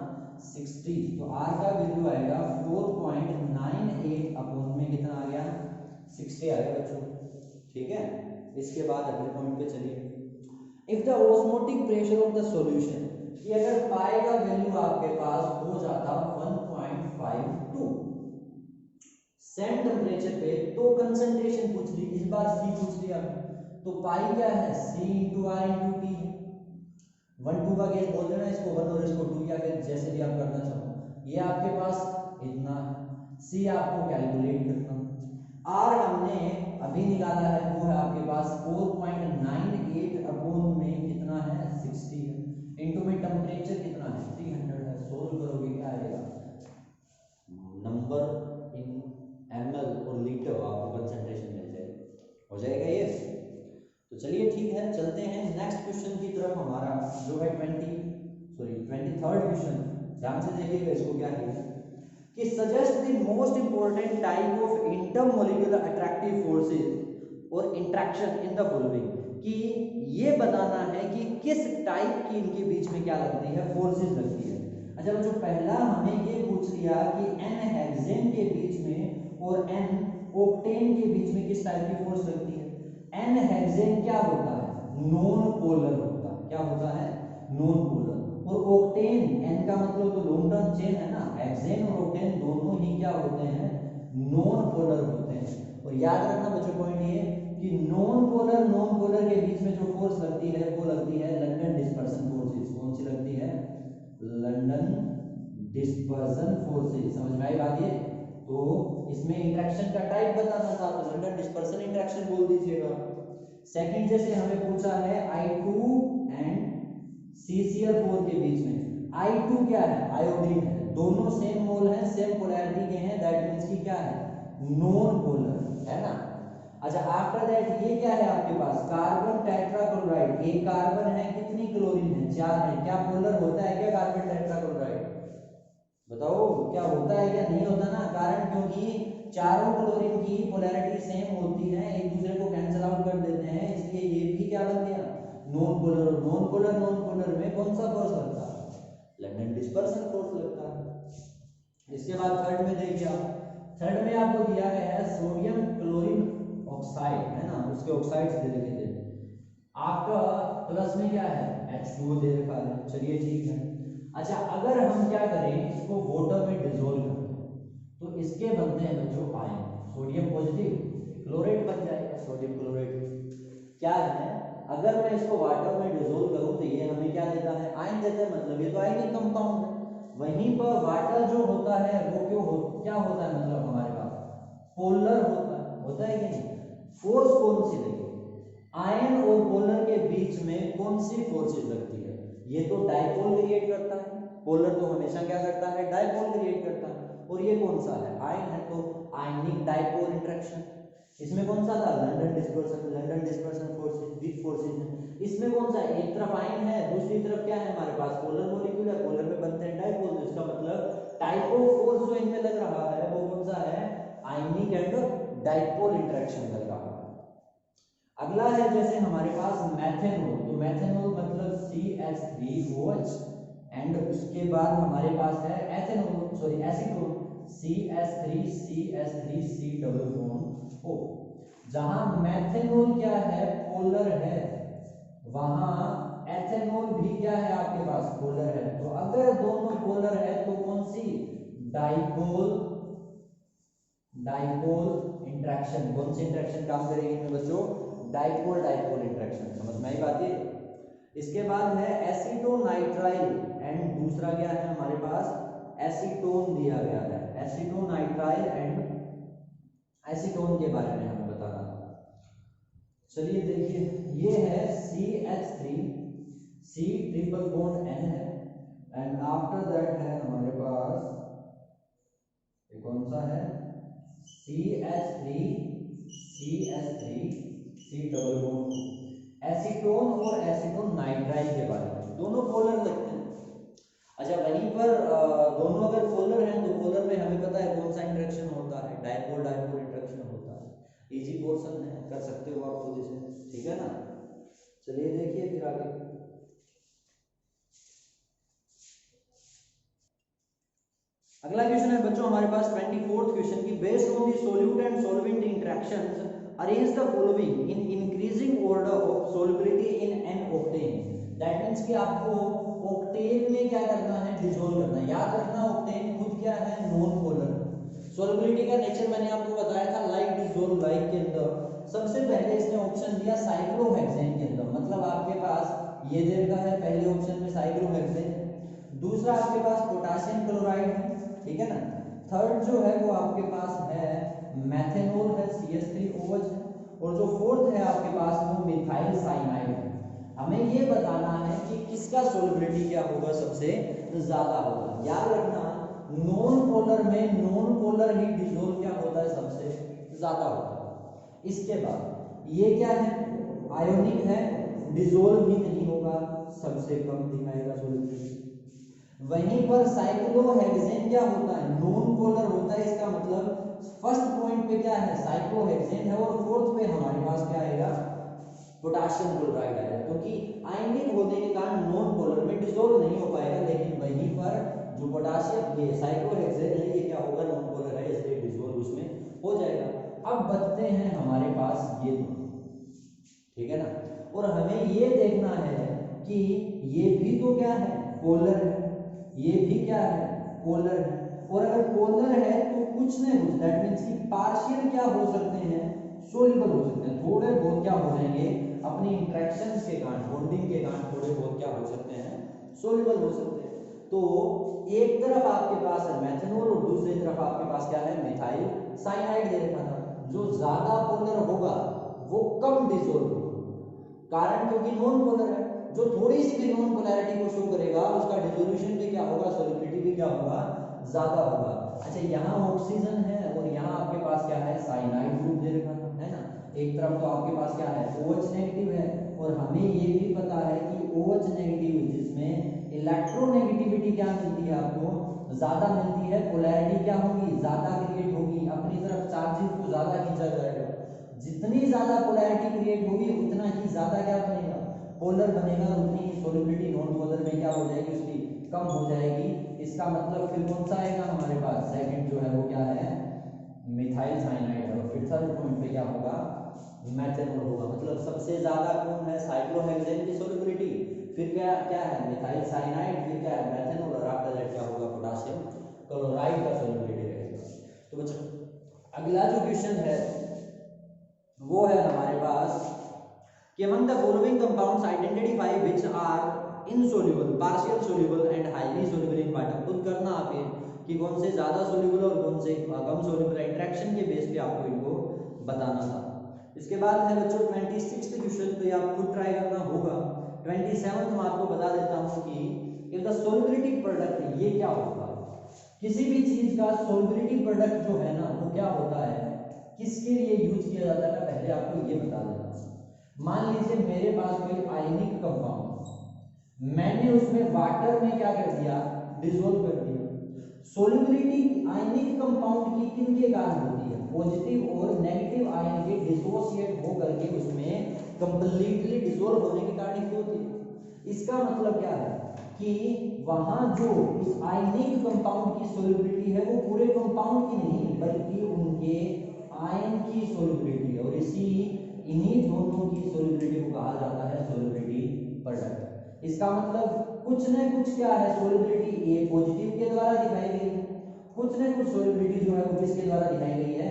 60। तो R का वैल्यू आएगा 4.98 अपॉन में कितना आ गया? 60 आएगा बच्चों, ठीक है। इसके बाद अगले पॉइंट पे चलिए। If the osmotic pressure of the solution, कि अगर पाई का वैल्यू आपके पास हो जाता 1.52 सेम टेम्परेचर पे, तो कंसंट्रेशन पूछ ली, इस बार C पूछ लिया। तो पाई क्या है? C into R into T है। 1 2 का केस बोल देना इसको 1 और इसको 2, या फिर जैसे भी आप करना चाहो। ये आपके पास इतना है। C आपको कैलकुलेट करना। R हमने अभी निकाला है, वो है आपके पास 4.98 अपॉन में कितना है? 60 है। इनटू में टेम्परेचर कितना है? 300 है। सोल्व करोगे क्या आएगा? नंबर इन ml और लीटर आपको कंसंट्रेशन मिल जाएगी, हो जाएगा ये। तो चलिए ठीक है, चलते हैं नेक्स्ट क्वेश्चन की तरफ हमारा, जो है 23rd क्वेश्चन। ध्यान से देखिएगा इसको। क्या है कि suggest the most important type of intermolecular attractive forces और इंटरेक्शन इन द फॉलोइंग, कि ये बताना है कि किस टाइप की इनके बीच में क्या लगती है? फोर्सेस लगती है। अच्छा बच्चों, पहला हमें ये पूछ लिया कि n हेक्सेन के बीच में और n ऑक्टेन के बीच में किस टाइप की फोर्स लगती है? n हेक्सेन क्या होता है? नॉन पोलर होता है। क्या होता है? Non polar. और ऑक्टेन, n का मतलब तो लॉन्ग टर्म चेन है ना। हेक्सेन और ऑक्टेन दोनों ही क्या होते हैं? नॉन पोलर होते हैं। और याद रखना बच्चों पॉइंट ये कि नॉन पोलर के बीच में जो फोर्स लगती है वो लगती है लंदन डिस्पर्सन फोर्सेस। कौन सी लगती है? London dispersion forces. समझ में आई बात ये? तो इसमें इंटरेक्शन का टाइप बताना था, तो लंदन डिस्पर्सन इंटरेक्शन बोल दीजिएगा। सेकंड, जैसे हमें पूछा है I2 एंड CCl4 के बीच में, I2 क्या है? आयोडीन है। दोनों सेम मोल है, सेम पोलैरिटी के हैं, दैट मींस कि क्या है? नॉन पोलर, है ना। अच्छा, आफ्टर दैट ये क्या है आपके पास? Carbon tetrachloride. एक कार्बन है, कितनी क्लोरीन है? 4 है। क्या पोलर होता है क्या कार्बन टेट्राक्लोराइड? बताओ क्या होता है क्या नहीं होता ना। कारण क्योंकि चारों क्लोरीन की पोलैरिटी सेम होती है, एक दूसरे को कैंसिल आउट कर देते हैं, इसलिए ये भी क्या बन गया? Non polar. नॉन पोलर में कौन सा फोर्स लगता है? लंदन डिस्पर्सन फोर्स लगता है। इसके बाद थर्ड में देखिए आप, थर्ड में आपको दिया गया है सोडियम क्लोरीन ऑक्साइड, है ना। उसके ऑक्साइड्स दे रखे थे आपका। प्लस में क्या है? H2O दे रखा है। चलिए ठीक है। अच्छा, अगर हम क्या करें, इसको वाटर में डिसोल्व करते हैं तो इसके बनते हैं बच्चों आयन। सोडियम पॉजिटिव क्लोराइड बन जाएगा, सोडियम क्लोराइड। क्या है? अगर मैं इसको वाटर में डिसोल्व करूं तो ये हमें क्या देता है, आयन देता है, मतलब ये तो आयनिक कंपाउंड है। वहीं पर वाटर जो होता है वो क्या होता है, मतलब हमारे पास पोलर होता है कि नहीं। फोर्स कौन सी लगी, आयन और पोलर के बीच में कौन सी फोर्सेज लगती है, ये तो डाइपोल क्रिएट करता है। पोलर तो हमेशा क्या करता है, डाइपोल क्रिएट करता है। और ये कौन सा है, आयन है, तो आयनिक डाइपोल इंटरेक्शन। इसमें कौन सा था, London dispersion forces, week forces है। इसमें कौन सा, एक तरफ आयन है, दूसरी तरफ क्या है हमारे पास पोलर मॉलिक्यूल है, पोलर में बनते हैं डाइपोल। इसका मतलब टाइप ऑफ फोर्स जो इनमें लग रहा है वो कौन सा है, आयनिक एंड डाइपोल इंटरेक्शन लग रहा है। अगला है जैसे हमारे पास मैथेनॉल, तो मैथेनॉल मतलब CH3OH, एंड उसके बाद हमारे पास है ethanol, sorry acetone, CH3CH3C double bond O। जहां मैथेनॉल क्या है, पोलर है, वहां एथेनॉल भी क्या है आपके पास, पोलर है। तो अगर दोनों पोलर है तो कौन सी, डाइपोल इंटरेक्शन, कौन सी इंटरेक्शन काम करेगी इसमें बच्चों, डाइपोल इंटरेक्शन। समझ में आई बात ये। इसके बाद है एसीटोनाइट्राइल एंड दूसरा क्या है हमारे पास, एसीटोन दिया गया है। एसीटोनाइट्राइल एंड एसीटोन के बारे में हमें बताना था। चलिए देखिए, ये है CH3, C triple bond N है, एंड आफ्टर दैट है हमारे पास ये कौन सा है, CH3 डबल बॉन्ड। एसीटोन और एसीटोन नाइट्राइल के बारे में, दोनों पोलर लगते हैं। अच्छा वहीं पर दोनों अगर पोलर हैं तो पोलर में हमें पता है कौन सा इंटरेक्शन होता है, डाइपोल इंटरेक्शन होता है। इजी पोर्शन है, कर सकते हो आप खुद इसे, ठीक है ना। चलिए देखिए फिर आगे। अगला क्वेश्चन है बच्चों हमारे पास 24th क्वेश्चन की, based on the solute and solvent interactions arrange the following in increasing order of solubility in an octane. That means कि आपको ऑक्टेन में क्या करना है, डिसॉल्व करना है। याद रखना ऑक्टेन खुद क्या है, नॉन पोलर। सोल्युबिलिटी का नेचर मैंने आपको बताया था, लाइक डिसॉल्व लाइक के अंदर सबसे पहले इसने ऑप्शन दिया साइक्लोहेक्सेन के अंदर, मतलब आपके पास ये दे रखा है पहले ऑप्शन में साइक्लोहेक्सेन, दूसरा आपके पास पोटेशियम क्लोराइड है, ठीक है ना। थर्ड जो है वो आपके पास है मैथेनॉल है, CH3OH है, और जो फोर्थ है आपके पास वो मिथाइल साइनाइड है। हमें ये बताना है कि किसका सोल्युबिलिटी क्या होगा, सबसे ज्यादा होगा। याद रखना नॉन पोलर में नॉन पोलर ही डिसॉल्व क्या होता है, सबसे ज्यादा होता है। इसके बाद ये क्या है, आयोनिक है, डिसॉल्व भी नहीं होगा, सबसे कम दिखाएगा सोल्युबिलिटी। वहीं पर साइक्लोहेक्सेन क्या होता है, नॉन पोलर होता है। इसका मतलब फर्स्ट पॉइंट पे क्या है, साइक्लोहेक्सेन है, और फोर्थ पे हमारे पास क्या आएगा, पोटेशियम क्लोराइड आएगा, क्योंकि आयनिक होने के कारण नॉन पोलर में डिसॉल्व नहीं हो पाएगा। लेकिन वहीं पर जो पोटेशियम ये साइक्लोहेक्सेन है ये क्या होगा, नॉन पोलर है, इसलिए डिसॉल्व उसमें हो जाएगा। अब बचते हैं हमारे पास ये दोनों, ठीक है ना। और हमें ये देखना है कि ये भी तो क्या है, पोलर है, ये भी क्या है, पोलर है। और अगर पोलर है तो कुछ नहीं कुछ, दैट मींस कि पार्शियल क्या हो सकते हैं, सोल्यूबल हो सकते हैं, थोड़े बहुत क्या हो जाएंगे अपनी इंटरेक्शंस के कारण, बॉन्डिंग के कारण थोड़े बहुत क्या हो सकते हैं, सोल्यूबल हो सकते हैं। तो एक तरफ आपके पास है मैथेनॉल और दूसरी तरफ आपके पास क्या है, मिथाइल साइनाइड दे रखा था। जो ज्यादा पोलर होगा वो कम डिसॉल्व होगा, कारण क्योंकि नॉन पोलर है। जो थोड़ी सी भी नॉन पोलैरिटी को शो करेगा उसका डिसोल्यूशन भी क्या होगा, सॉल्युबिलिटी भी क्या होगा, ज्यादा होगा। अच्छा यहाँ ऑक्सीजन है और यहाँ आपके पास क्या है, साइनाइड ग्रुप दे रखा है ना। एक तरफ तो आपके पास क्या है, OH नेगेटिव है, और हमें ये भी पता है कि OH नेगेटिव जिसमें इलेक्ट्रोनेगेटिविटी क्या मिलती है, आपको ज्यादा मिलती है, पोलैरिटी क्या होगी, ज्यादा क्रिएट होगी, अपनी तरफ चार्जेस को ज्यादा खींचा जाएगा। जितनी ज्यादा पोलैरिटी क्रिएट होगी उतना ही ज्यादा क्या बनेगा, पोलर बनेगा, उतनी ही सोल्युबिलिटी नॉन पोलर में क्या हो जाएगी, उसकी कम हो जाएगी। इसका मतलब फिर कौन सा आएगा हमारे पास, सेकंड जो है वो क्या है, मिथाइल साइनाइड है। और फिर थर्ड पॉइंट पे क्या होगा, मैथेनॉल होगा। मतलब सबसे ज्यादा कौन है, साइक्लोहेक्सेन की सोल्युबिलिटी, फिर क्या क्या है, मिथाइल साइनाइड, फिर क्या है, मैथेनॉल, और आफ्टर दैट क्या होगा, पोटेशियम क्लोराइड का सोल्युबिलिटी रहेगा। तो बच्चों अगला जो क्वेश्चन है वो है हमारे पास कि among the following compounds identify which are insoluble, partial soluble and highly soluble in water। खुद करना आप ये कि कौन से ज्यादा सोल्यूबल और कौन से कम सोल्यूबल, इंटरेक्शन के बेस पे आपको इनको बताना था। इसके बाद है बच्चों 26th क्वेश्चन, तो ये आप खुद ट्राई करना होगा। 27th में आपको बता देता हूँ कि इफ द सोल्युबिलिटी प्रोडक्ट, ये क्या होता है, किसी भी चीज का सोल्युबिलिटी प्रोडक्ट जो है ना वो क्या होता है, किसके लिए यूज किया जाता है, मैं पहले आपको ये बता देता हूँ। मान लीजिए मेरे पास कोई आयनिक कंपाउंड, मैंने उसमें वाटर में क्या कर दिया, डिसॉल्व कर दिया। सोल्युबिलिटी आयनिक कंपाउंड की किन के कारण होती है, पॉजिटिव और नेगेटिव आयन के डिसोसिएट होकर के उसमें कंप्लीटली डिसॉल्व होने के कारण ही होती है। इसका मतलब क्या है कि वहां जो इस आयनिक कंपाउंड की सोल्युबिलिटी है वो पूरे कंपाउंड की नहीं बल्कि उनके आयन की सोल्युबिलिटी है, और इन्हीं दोनों की सोल्युबिलिटी को कहा जाता है सोल्युबिलिटी प्रोडक्ट। इसका मतलब कुछ न कुछ क्या है, सोल्युबिलिटी ए पॉजिटिव के द्वारा दिखाई गई है, कुछ न कुछ सोल्युबिलिटी जो है वो किसके द्वारा दिखाई गई है,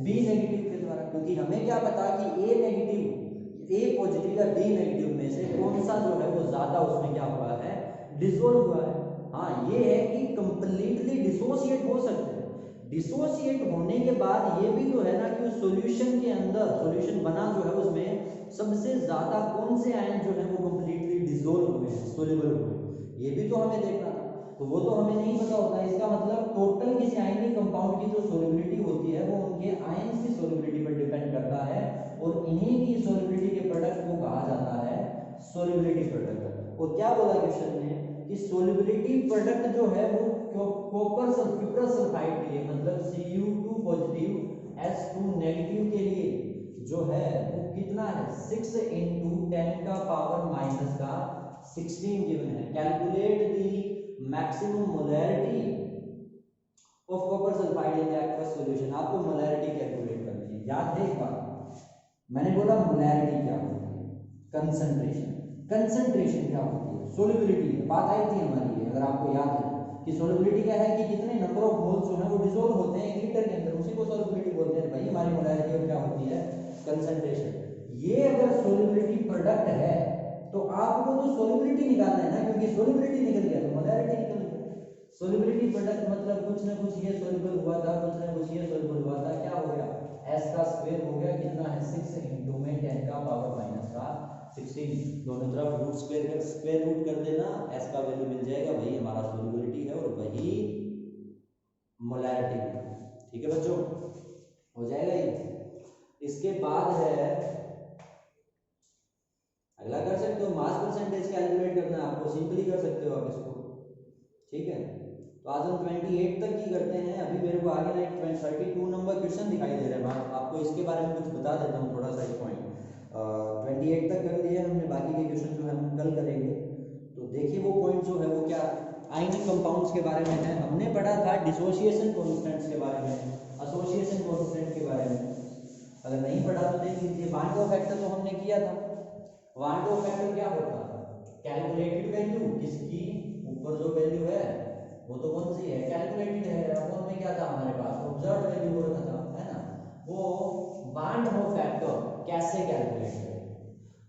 बी नेगेटिव के द्वारा। क्योंकि हमें क्या पता कि ए नेगेटिव, ए पॉजिटिव या बी नेगेटिव में से कौन सा जो है वो ज्यादा उसमें क्या हुआ है, डिसॉल्व हुआ है। हाँ ये है कि कंप्लीटली डिसोसिएट हो सकते हैं। डिसोसिएट होने के बाद ये भी तो है ना कि उस सॉल्यूशन के अंदर, सॉल्यूशन बना जो है उसमें सबसे ज्यादा कौन से आयन जो है वो कंप्लीटली डिसॉल्व हुए हैं, सोल्यूबल हुए हैं, ये भी तो हमें देखना था। तो वो तो हमें नहीं पता होता। इसका मतलब टोटल किसी आयनिक कंपाउंड की जो सोल्युबिलिटी होती है वो उनके आयंस की सोल्युबिलिटी पर डिपेंड करता है, और इन्हीं की सोल्युबिलिटी के प्रोडक्ट को कहा जाता है सोल्युबिलिटी प्रोडक्ट। और क्या बोला क्वेश्चन में कि सोल्युबिलिटी प्रोडक्ट जो है वो कॉपर सल्फ्यूरस सल्फाइड के लिए, मतलब Cu2 पॉजिटिव S2 नेगेटिव के लिए जो है वो कितना है, 6 × 10⁻⁻16 गिवन है। Calculate the maximum molarity of copper sulphide in the aqueous solution. आपको मोलैरिटी कैलकुलेट करनी है। याद है एक बात, मैंने बोला मोलैरिटी क्या होती है, कंसंट्रेशन, कंसंट्रेशन क्या होती है, सोल्युबिलिटी है, बात आई थी हमारी। अगर आपको याद है कि सोल्युबिलिटी क्या है कि कितने नंबर ऑफ मोल्स जो है वो डिसॉल्व होते हैं 1 लीटर के अंदर, उसी को सोल्युबिलिटी बोलते हैं। भाई हमारी मोलैरिटी क्या होती है, कंसंट्रेशन। ये अगर सोल्युबिलिटी प्रोडक्ट है तो आपको तो सोल्युबिलिटी निकालना है ना, क्योंकि सोल्युबिलिटी निकल गया तो मोलैरिटी निकल गया। सोल्युबिलिटी प्रोडक्ट मतलब कुछ ना कुछ ये सोल्युबल हुआ था, कुछ ना कुछ ये सोल्युबल हुआ था, क्या हो गया, s का स्क्वायर हो गया, कितना है 6 × 10⁻⁻16। दोनों तरफ रूट स्क्वायर रूट कर देना, s का वैल्यू मिल जाएगा, वही हमारा सोल्युबिलिटी है और वही मोलैरिटी है। ठीक है बच्चों, हो जाएगा ये। इसके बाद है अगला, कर सकते हो मास परसेंटेज कैलकुलेट करना है आपको, सिंपली कर सकते हो आप इसको। ठीक है, तो आज हम 28 तक की करते हैं। अभी मेरे को आगे ना 32 नंबर क्वेश्चन दिखाई दे रहा है, आपको इसके बारे में कुछ बता देता हूँ थोड़ा सा एक पॉइंट। 28 तक कर दिया हमने, बाकी के क्वेश्चन जो है हम कल करेंगे। तो देखिए वो पॉइंट जो है वो क्या आयनिक कंपाउंड्स के बारे में है। हमने पढ़ा था डिसोसिएशन कॉन्स्टेंट्स के बारे में, एसोसिएशन कॉन्स्टेंट के बारे में। अगर नहीं पढ़ा तो देख लीजिए। वान गॉ फैक्टर तो हमने किया था। वान गॉ फैक्टर क्या होता है, कैलकुलेटेड वैल्यू, किसकी ऊपर जो वैल्यू है वो तो कौन सी है, कैलकुलेटेड है। अपन में क्या था हमारे पास, ऑब्जर्व्ड वैल्यू हो रखा था, है ना। वो वान गॉ फैक्टर कैसे कैलकुलेट करें,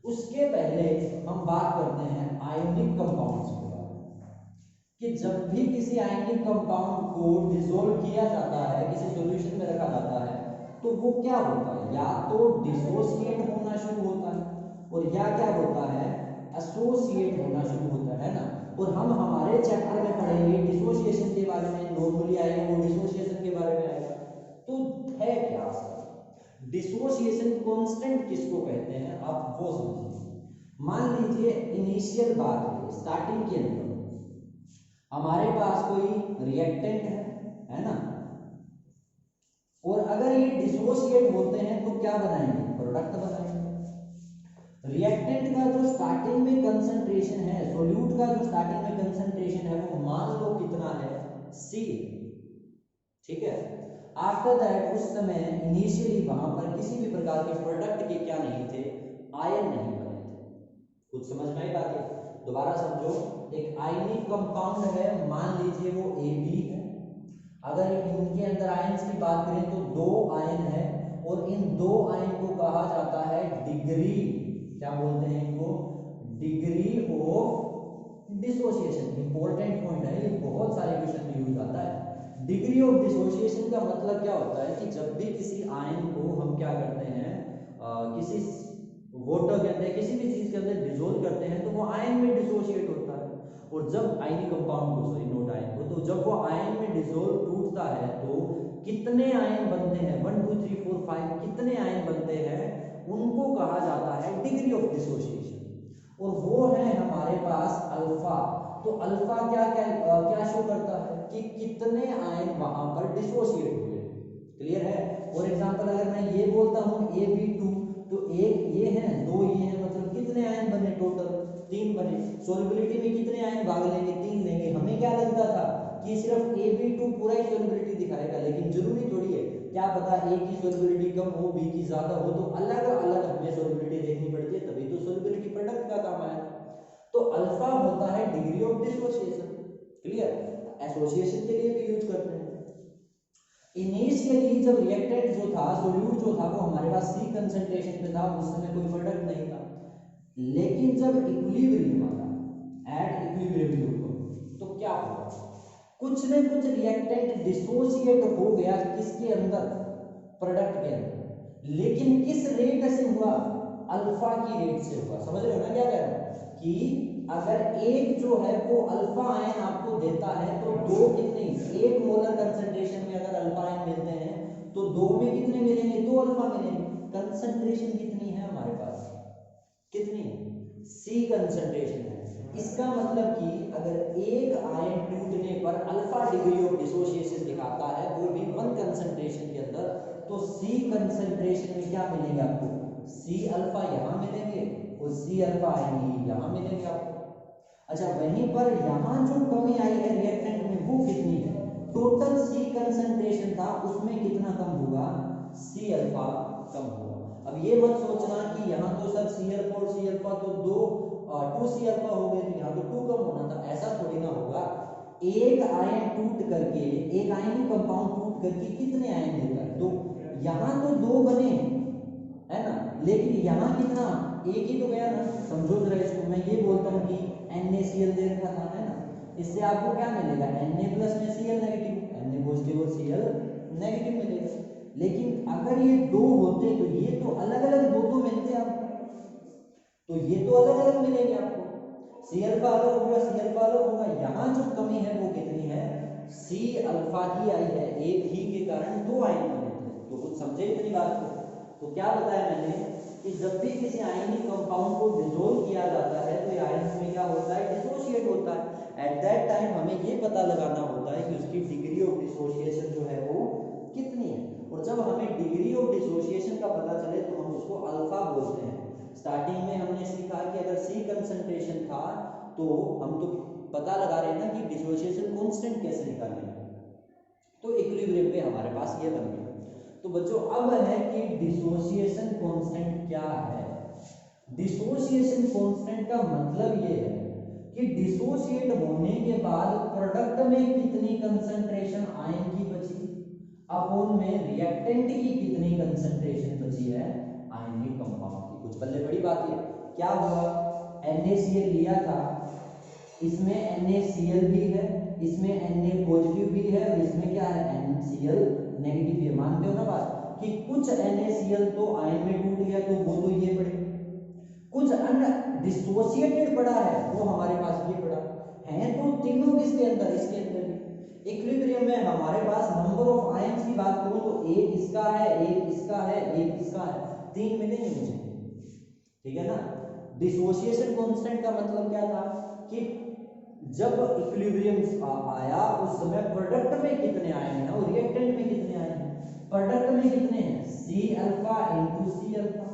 उसके पहले हम बात करते हैं आयनिक कंपाउंड्स के बारे में, कि जब भी किसी आयनिक कंपाउंड को डिसॉल्व किया जाता है, किसी सॉल्यूशन में रखा जाता है, तो वो क्या होता है, या तो डिसोसिएट होना शुरू होता है और या क्या होता है, एसोसिएट होना शुरू होता है ना। और हम हमारे चैप्टर में पढ़ेंगे डिसोसिएशन के बारे में, नॉर्मली आएगा वो डिसोसिएशन के बारे में आएगा। तो है क्या डिसोसिएशन कांस्टेंट किसको कहते हैं, आप वो समझिए। मान लीजिए इनिशियल बात है, स्टार्टिंग के अंदर हमारे पास कोई रिएक्टेंट है ना, और अगर ये डिसोसिएट होते हैं तो क्या बनाएंगे, प्रोडक्ट बनाएंगे। रिएक्टेंट का जो स्टार्टिंग में कंसंट्रेशन है, सोल्यूट का जो स्टार्टिंग में कंसंट्रेशन है वो मान लो कितना है, C। ठीक है, आफ्टर दैट उस समय इनिशियली वहां पर किसी भी प्रकार के प्रोडक्ट के क्या नहीं थे, आयन नहीं बने थे। कुछ समझ में आई बात है, दोबारा समझो। एक आयनिक कंपाउंड है, मान लीजिए वो AB है। अगर इनके अंदर आयन्स की बात करें तो 2 आयन है, और इन 2 आयन को कहा जाता है डिग्री क्या बोलते हैं इनको, degree of dissociation. Important point है ये, बहुत सारे क्वेश्चन में यूज आता है। डिग्री ऑफ डिसोसिएशन का मतलब क्या होता है कि जब भी किसी आयन को हम क्या करते हैं, किसी वाटर के अंदर किसी भी चीज के अंदर डिसोल्व करते हैं तो वो आयन में डिसोशिएट होता है। और जब आयनिक कंपाउंड को, सॉरी नोट आयन को, तो जब वो आयन में डिसोल्व टूटता है तो कितने आयन बनते हैं, 1 2 3 4 5 कितने आयन बनते हैं, उनको कहा जाता है डिग्री ऑफ डिसोसिएशन। और वो है हमारे पास अल्फा। तो अल्फा क्या क्या क्या शो करता है कि कितने आयन वहां पर डिसोशिएट हुए। क्लियर है। फॉर एग्जांपल अगर मैं ये बोलता हूं Ab2, तो एक ये है, दो ये है, मतलब कितने आयन बने, टोटल 3 बने। सोल्युबिलिटी में कितने आयन भाग लेंगे, 3 लेंगे। हमें क्या लगता था कि सिर्फ Ab2 पूरा ही सोल्युबिलिटी दिखाएगा, लेकिन जरूरी थोड़ी है। क्या पता ए की सोल्युबिलिटी कम हो, बी की ज्यादा हो, तो अलग अलग हमें सोल्युबिलिटी देखनी पड़ती है, तभी तो सोल्युबिलिटी प्रोडक्ट का काम आया। तो अल्फा होता है degree of dissociation. Clear. Association के लिए भी यूज करते हैं। इनिशियली जब रिएक्टेंट जो था, सोल्यूट जो था, वो हमारे पास सी कंसंट्रेशन पे था, उस समय कोई प्रोडक्ट नहीं था। लेकिन जब इक्विलिब्रियम आया, एट इक्विलिब्रियम, तो क्या हुआ, कुछ न कुछ रिएक्टेंट डिसोसिएट हो गया किसके अंदर, प्रोडक्ट के अंदर। लेकिन किस रेट से हुआ, अल्फा की रेट से हुआ। समझ रहे हो ना क्या कह रहा हूं, कि अगर एक जो है वो अल्फा आयन आपको देता है तो दो कितने, 1 मोलर कंसंट्रेशन में अगर अल्फा आयन मिलते हैं तो 2 में कितने मिलेंगे, 2 अल्फा मिलेंगे। कंसंट्रेशन कितनी है हमारे पास, कितनी, सी कंसंट्रेशन है। इसका मतलब कि अगर एक आयन टूटने पर अल्फा डिग्री ऑफ डिसोसिएशन दिखाता है, वो भी 1 कंसंट्रेशन के अंदर, तो सी कंसंट्रेशन में क्या मिलेंगे आपको, सी अल्फा यहां मिलेंगे और सी अल्फा आएंगे यहां मिलेंगे आपको। अच्छा, वहीं पर यहां जो कमी आई है रिएक्टेंट में वो कितनी है, टोटल सी कंसंट्रेशन था उसमें कितना कम हुआ, सी अल्फा कम हुआ। अब ये मत सोचना कि यहाँ तो सर सी अल्फा और सी अल्फा तो 2 सी अल्फा हो गए तो यहाँ तो 2 कम होना था, ऐसा थोड़ी ना होगा। एक आयन टूट करके, एक आयनिक कंपाउंड टूट करके कितने आयन देता है, तो यहाँ तो 2 बने है ना, लेकिन यहाँ कितना, एक ही तो गया ना। समझो जरा इसको, मैं ये बोलता हूँ कि NaCl दे रखा था, है ना, इससे आपको क्या मिलेगा, Na प्लस में Cl नेगेटिव, Na पॉजिटिव और Cl नेगेटिव मिलेगा। लेकिन अगर ये 2 होते तो ये तो अलग अलग 2 मिलते आपको, तो ये तो अलग अलग मिलेंगे आपको। सी अल्फा अलग होगा, सी अल्फा अलग होगा। यहाँ जो कमी है वो कितनी है, सी अल्फा ही आई है, एक ही के कारण 2 आयन बने थे। तो कुछ समझे इतनी बात को। तो क्या बताया मैंने कि जब भी किसी आयनिक कंपाउंड को डिसोल्व किया जाता है तो आयन्स में क्या होता है, डिसोशिएट होता है। एट दैट टाइम हमें ये पता लगाना होता है कि उसकी डिग्री ऑफ डिसोसिएशन जो है वो कितनी है। और जब हमें डिग्री ऑफ डिसोसिएशन का पता चले तो हम उसको अल्फा बोलते हैं। स्टार्टिंग में हमने सीखा कि अगर सी कंसंट्रेशन था तो हम तो पता लगा रहे हैं ना कि डिसोसिएशन कांस्टेंट कैसे निकालें, तो इक्विलिब्रियम पे हमारे पास ये बन गया। तो बच्चों अब है कि डिसोसिएशन कांस्टेंट क्या है। डिसोसिएशन कांस्टेंट का मतलब ये है कि डिसोसिएट होने के बाद प्रोडक्ट में कितनी कंसंट्रेशन आयन की बची, अपॉन में रिएक्टेंट की कितनी कंसंट्रेशन बची है आयनिक कंपाउंड की। कुछ पल्ले बड़ी बात है। क्या हुआ, NaCl लिया था, इसमें NaCl भी है, इसमें Na पॉजिटिव भी है और इसमें क्या है, NCl नेगेटिव भी है। मानते हो ना बात कि कुछ NaCl तो आयन में टूट गया तो वो तो ये पड़े, कुछ अन्य डिसोसिएटेड पड़ा है वो हमारे पास ये पड़ा है, तो तीनों किसके अंदर, इसके अंदर भी। इक्विलिब्रियम में हमारे पास नंबर ऑफ आयंस की बात करूं तो एक इसका है, एक इसका है, एक इसका है, 3 मिलेंगे मुझे, ठीक है ना। डिसोसिएशन कांस्टेंट का मतलब क्या था कि जब इक्विलिब्रियम आया उस समय प्रोडक्ट में कितने आयन हैं और रिएक्टेंट में कितने आयन हैं। प्रोडक्ट में कितने हैं, C alpha into C alpha,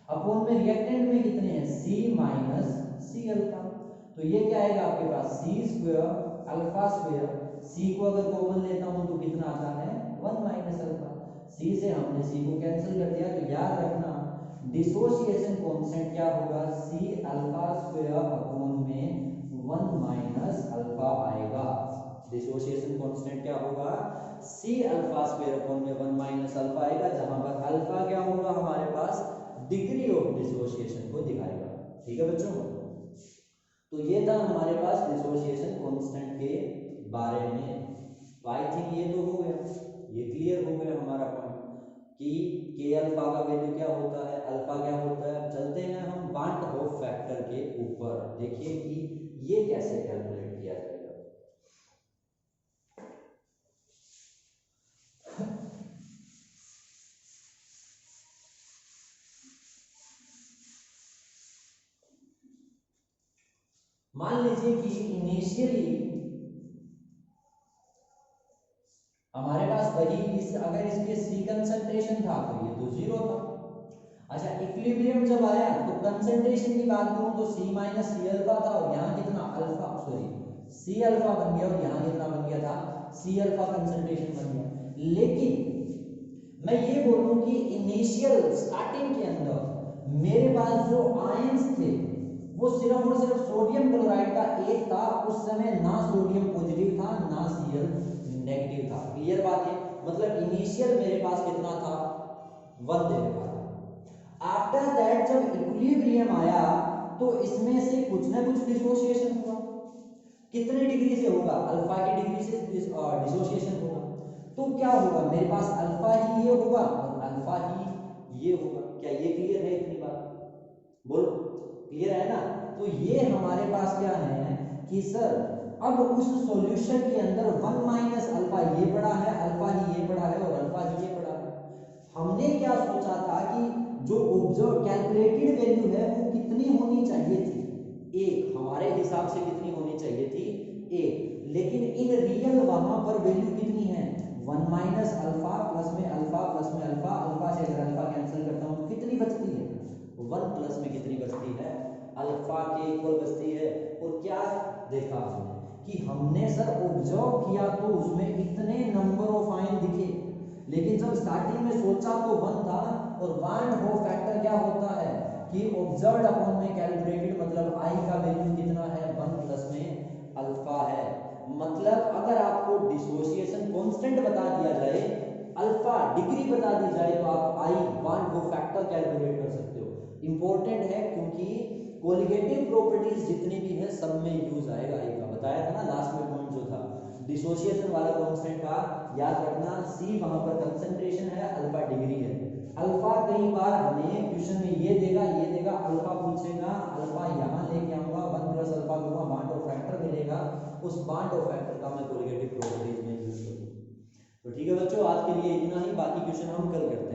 upon में रिएक्टेंट में कितने हैं, सी माइनस सी अल्फा। तो ये क्या आएगा आपके पास, सी स्क्वायर अल्फा स्क्वायर, सी को अगर कॉमन लेता हूं तो कितना आता है, 1 माइनस अल्फा। सी से हमने सी को कैंसिल कर दिया, तो याद रखना डिसोसिएशन कांस्टेंट क्या होगा, सी अल्फा स्क्वायर अपॉन में 1 माइनस अल्फा आएगा। डिसोसिएशन कांस्टेंट क्या होगा, सी अल्फा स्क्वायर अपॉन में 1 माइनस अल्फा आएगा, जहां पर अल्फा क्या होगा हमारे पास, डिग्री ऑफ डिसोसिएशन को दिखाएगा। ठीक है बच्चों, तो ये था हमारे पास डिसोसिएशन कांस्टेंट के बारे में। तो आई थिंक ये तो हो गया, ये क्लियर हो गया हमारा पॉइंट कि के अल्फा का वैल्यू क्या होता है, अल्फा क्या होता है। चलते हैं हम वांट होफ फैक्टर के ऊपर, देखिए कि ये कैसे कैलकुलेट किया जाएगा। मान लीजिए कि इनिशियली हमारे पास वही अगर इसके सी कंसंट्रेशन था तो ये तो जीरो था। अच्छा, इक्विलिब्रियम जब आया तो कंसंट्रेशन की बात करूं तो सी माइनस सी अल्फा था और यहाँ कितना अल्फा, सॉरी सी अल्फा बन गया और यहाँ कितना बन गया था, सी अल्फा कंसंट्रेशन बन गया। लेकिन मैं ये बोलूं कि इनिशियल स्टार्टिंग के अंदर मेरे पास जो आयंस थे वो सिर्फ और सिर्फ सोडियम क्लोराइड का एक था। उस समय ना सोडियम पॉजिटिव था ना सीएल नेगेटिव था। क्लियर बात है, मतलब इनिशियल मेरे पास कितना था, 1 दे रखा था। आफ्टर दैट जब इक्विलिब्रियम आया तो इसमें से कुछ ना कुछ डिसोसिएशन हुआ। कितने डिग्री से होगा, अल्फा की डिग्री से डिसोसिएशन होगा। तो क्या होगा, मेरे पास अल्फा ही ये होगा और अल्फा ही ये होगा। क्या ये क्लियर है, इतनी बात बोलो, क्लियर है ना। तो ये हमारे पास क्या है कि सर अब उस सॉल्यूशन के अंदर 1 माइनस अल्फा ये पड़ा है, अल्फा ही ये पड़ा है और अल्फा ही ये पड़ा है। हमने क्या सोचा था कि जो ऑब्जर्व कैलकुलेटेड वैल्यू है वो कितनी होनी चाहिए थी, एक, हमारे हिसाब से कितनी होनी चाहिए थी, एक। लेकिन इन रियल वहां पर वैल्यू कितनी है, 1 माइनस अल्फा प्लस में अल्फा प्लस में अल्फा, अल्फा से अगर अल्फा कैंसिल करता हूं तो कितनी बचती है, 1 प्लस में कितनी बचती है, अल्फा के इक्वल बचती है। और क्या देखा हमने कि हमने सर ऑब्जर्व किया तो उसमें इतने नंबर ऑफ आयन दिखे, लेकिन जब स्टार्टिंग में सोचा तो 1 था। और वान होफ फैक्टर क्या होता है कि ऑब्जर्व्ड अपॉन में कैलकुलेटेड, मतलब आई का वैल्यू कितना है, 1 प्लस में अल्फा है। मतलब अगर आपको डिसोसिएशन कांस्टेंट बता दिया जाए, अल्फा डिग्री बता दी जाए तो आप आई वान होफ फैक्टर कैलकुलेट कर सकते हो। इंपॉर्टेंट है क्योंकि कोलिगेटिव प्रॉपर्टीज जितनी भी है सब में यूज आएगा। आई का बताया था ना लास्ट में पॉइंट जो था डिसोसिएशन वाला कांस्टेंट का, याद रखना सी वहां पर कंसंट्रेशन है, अल्फा डिग्री है। अल्फा कई बार हमें क्वेश्चन में ये देगा अल्फा पूछेगा, अल्फा यहां लेके आऊंगा 1 प्लस अल्फा दूंगा, बॉन्ड ऑफ फैक्टर मिलेगा, उस बॉन्ड ऑफ फैक्टर का मैं कोलिगेटिव प्रॉपर्टीज में यूज करूंगा। तो ठीक है बच्चों, आज के लिए इतना ही, बाकी क्वेश्चन हम कल करते हैं।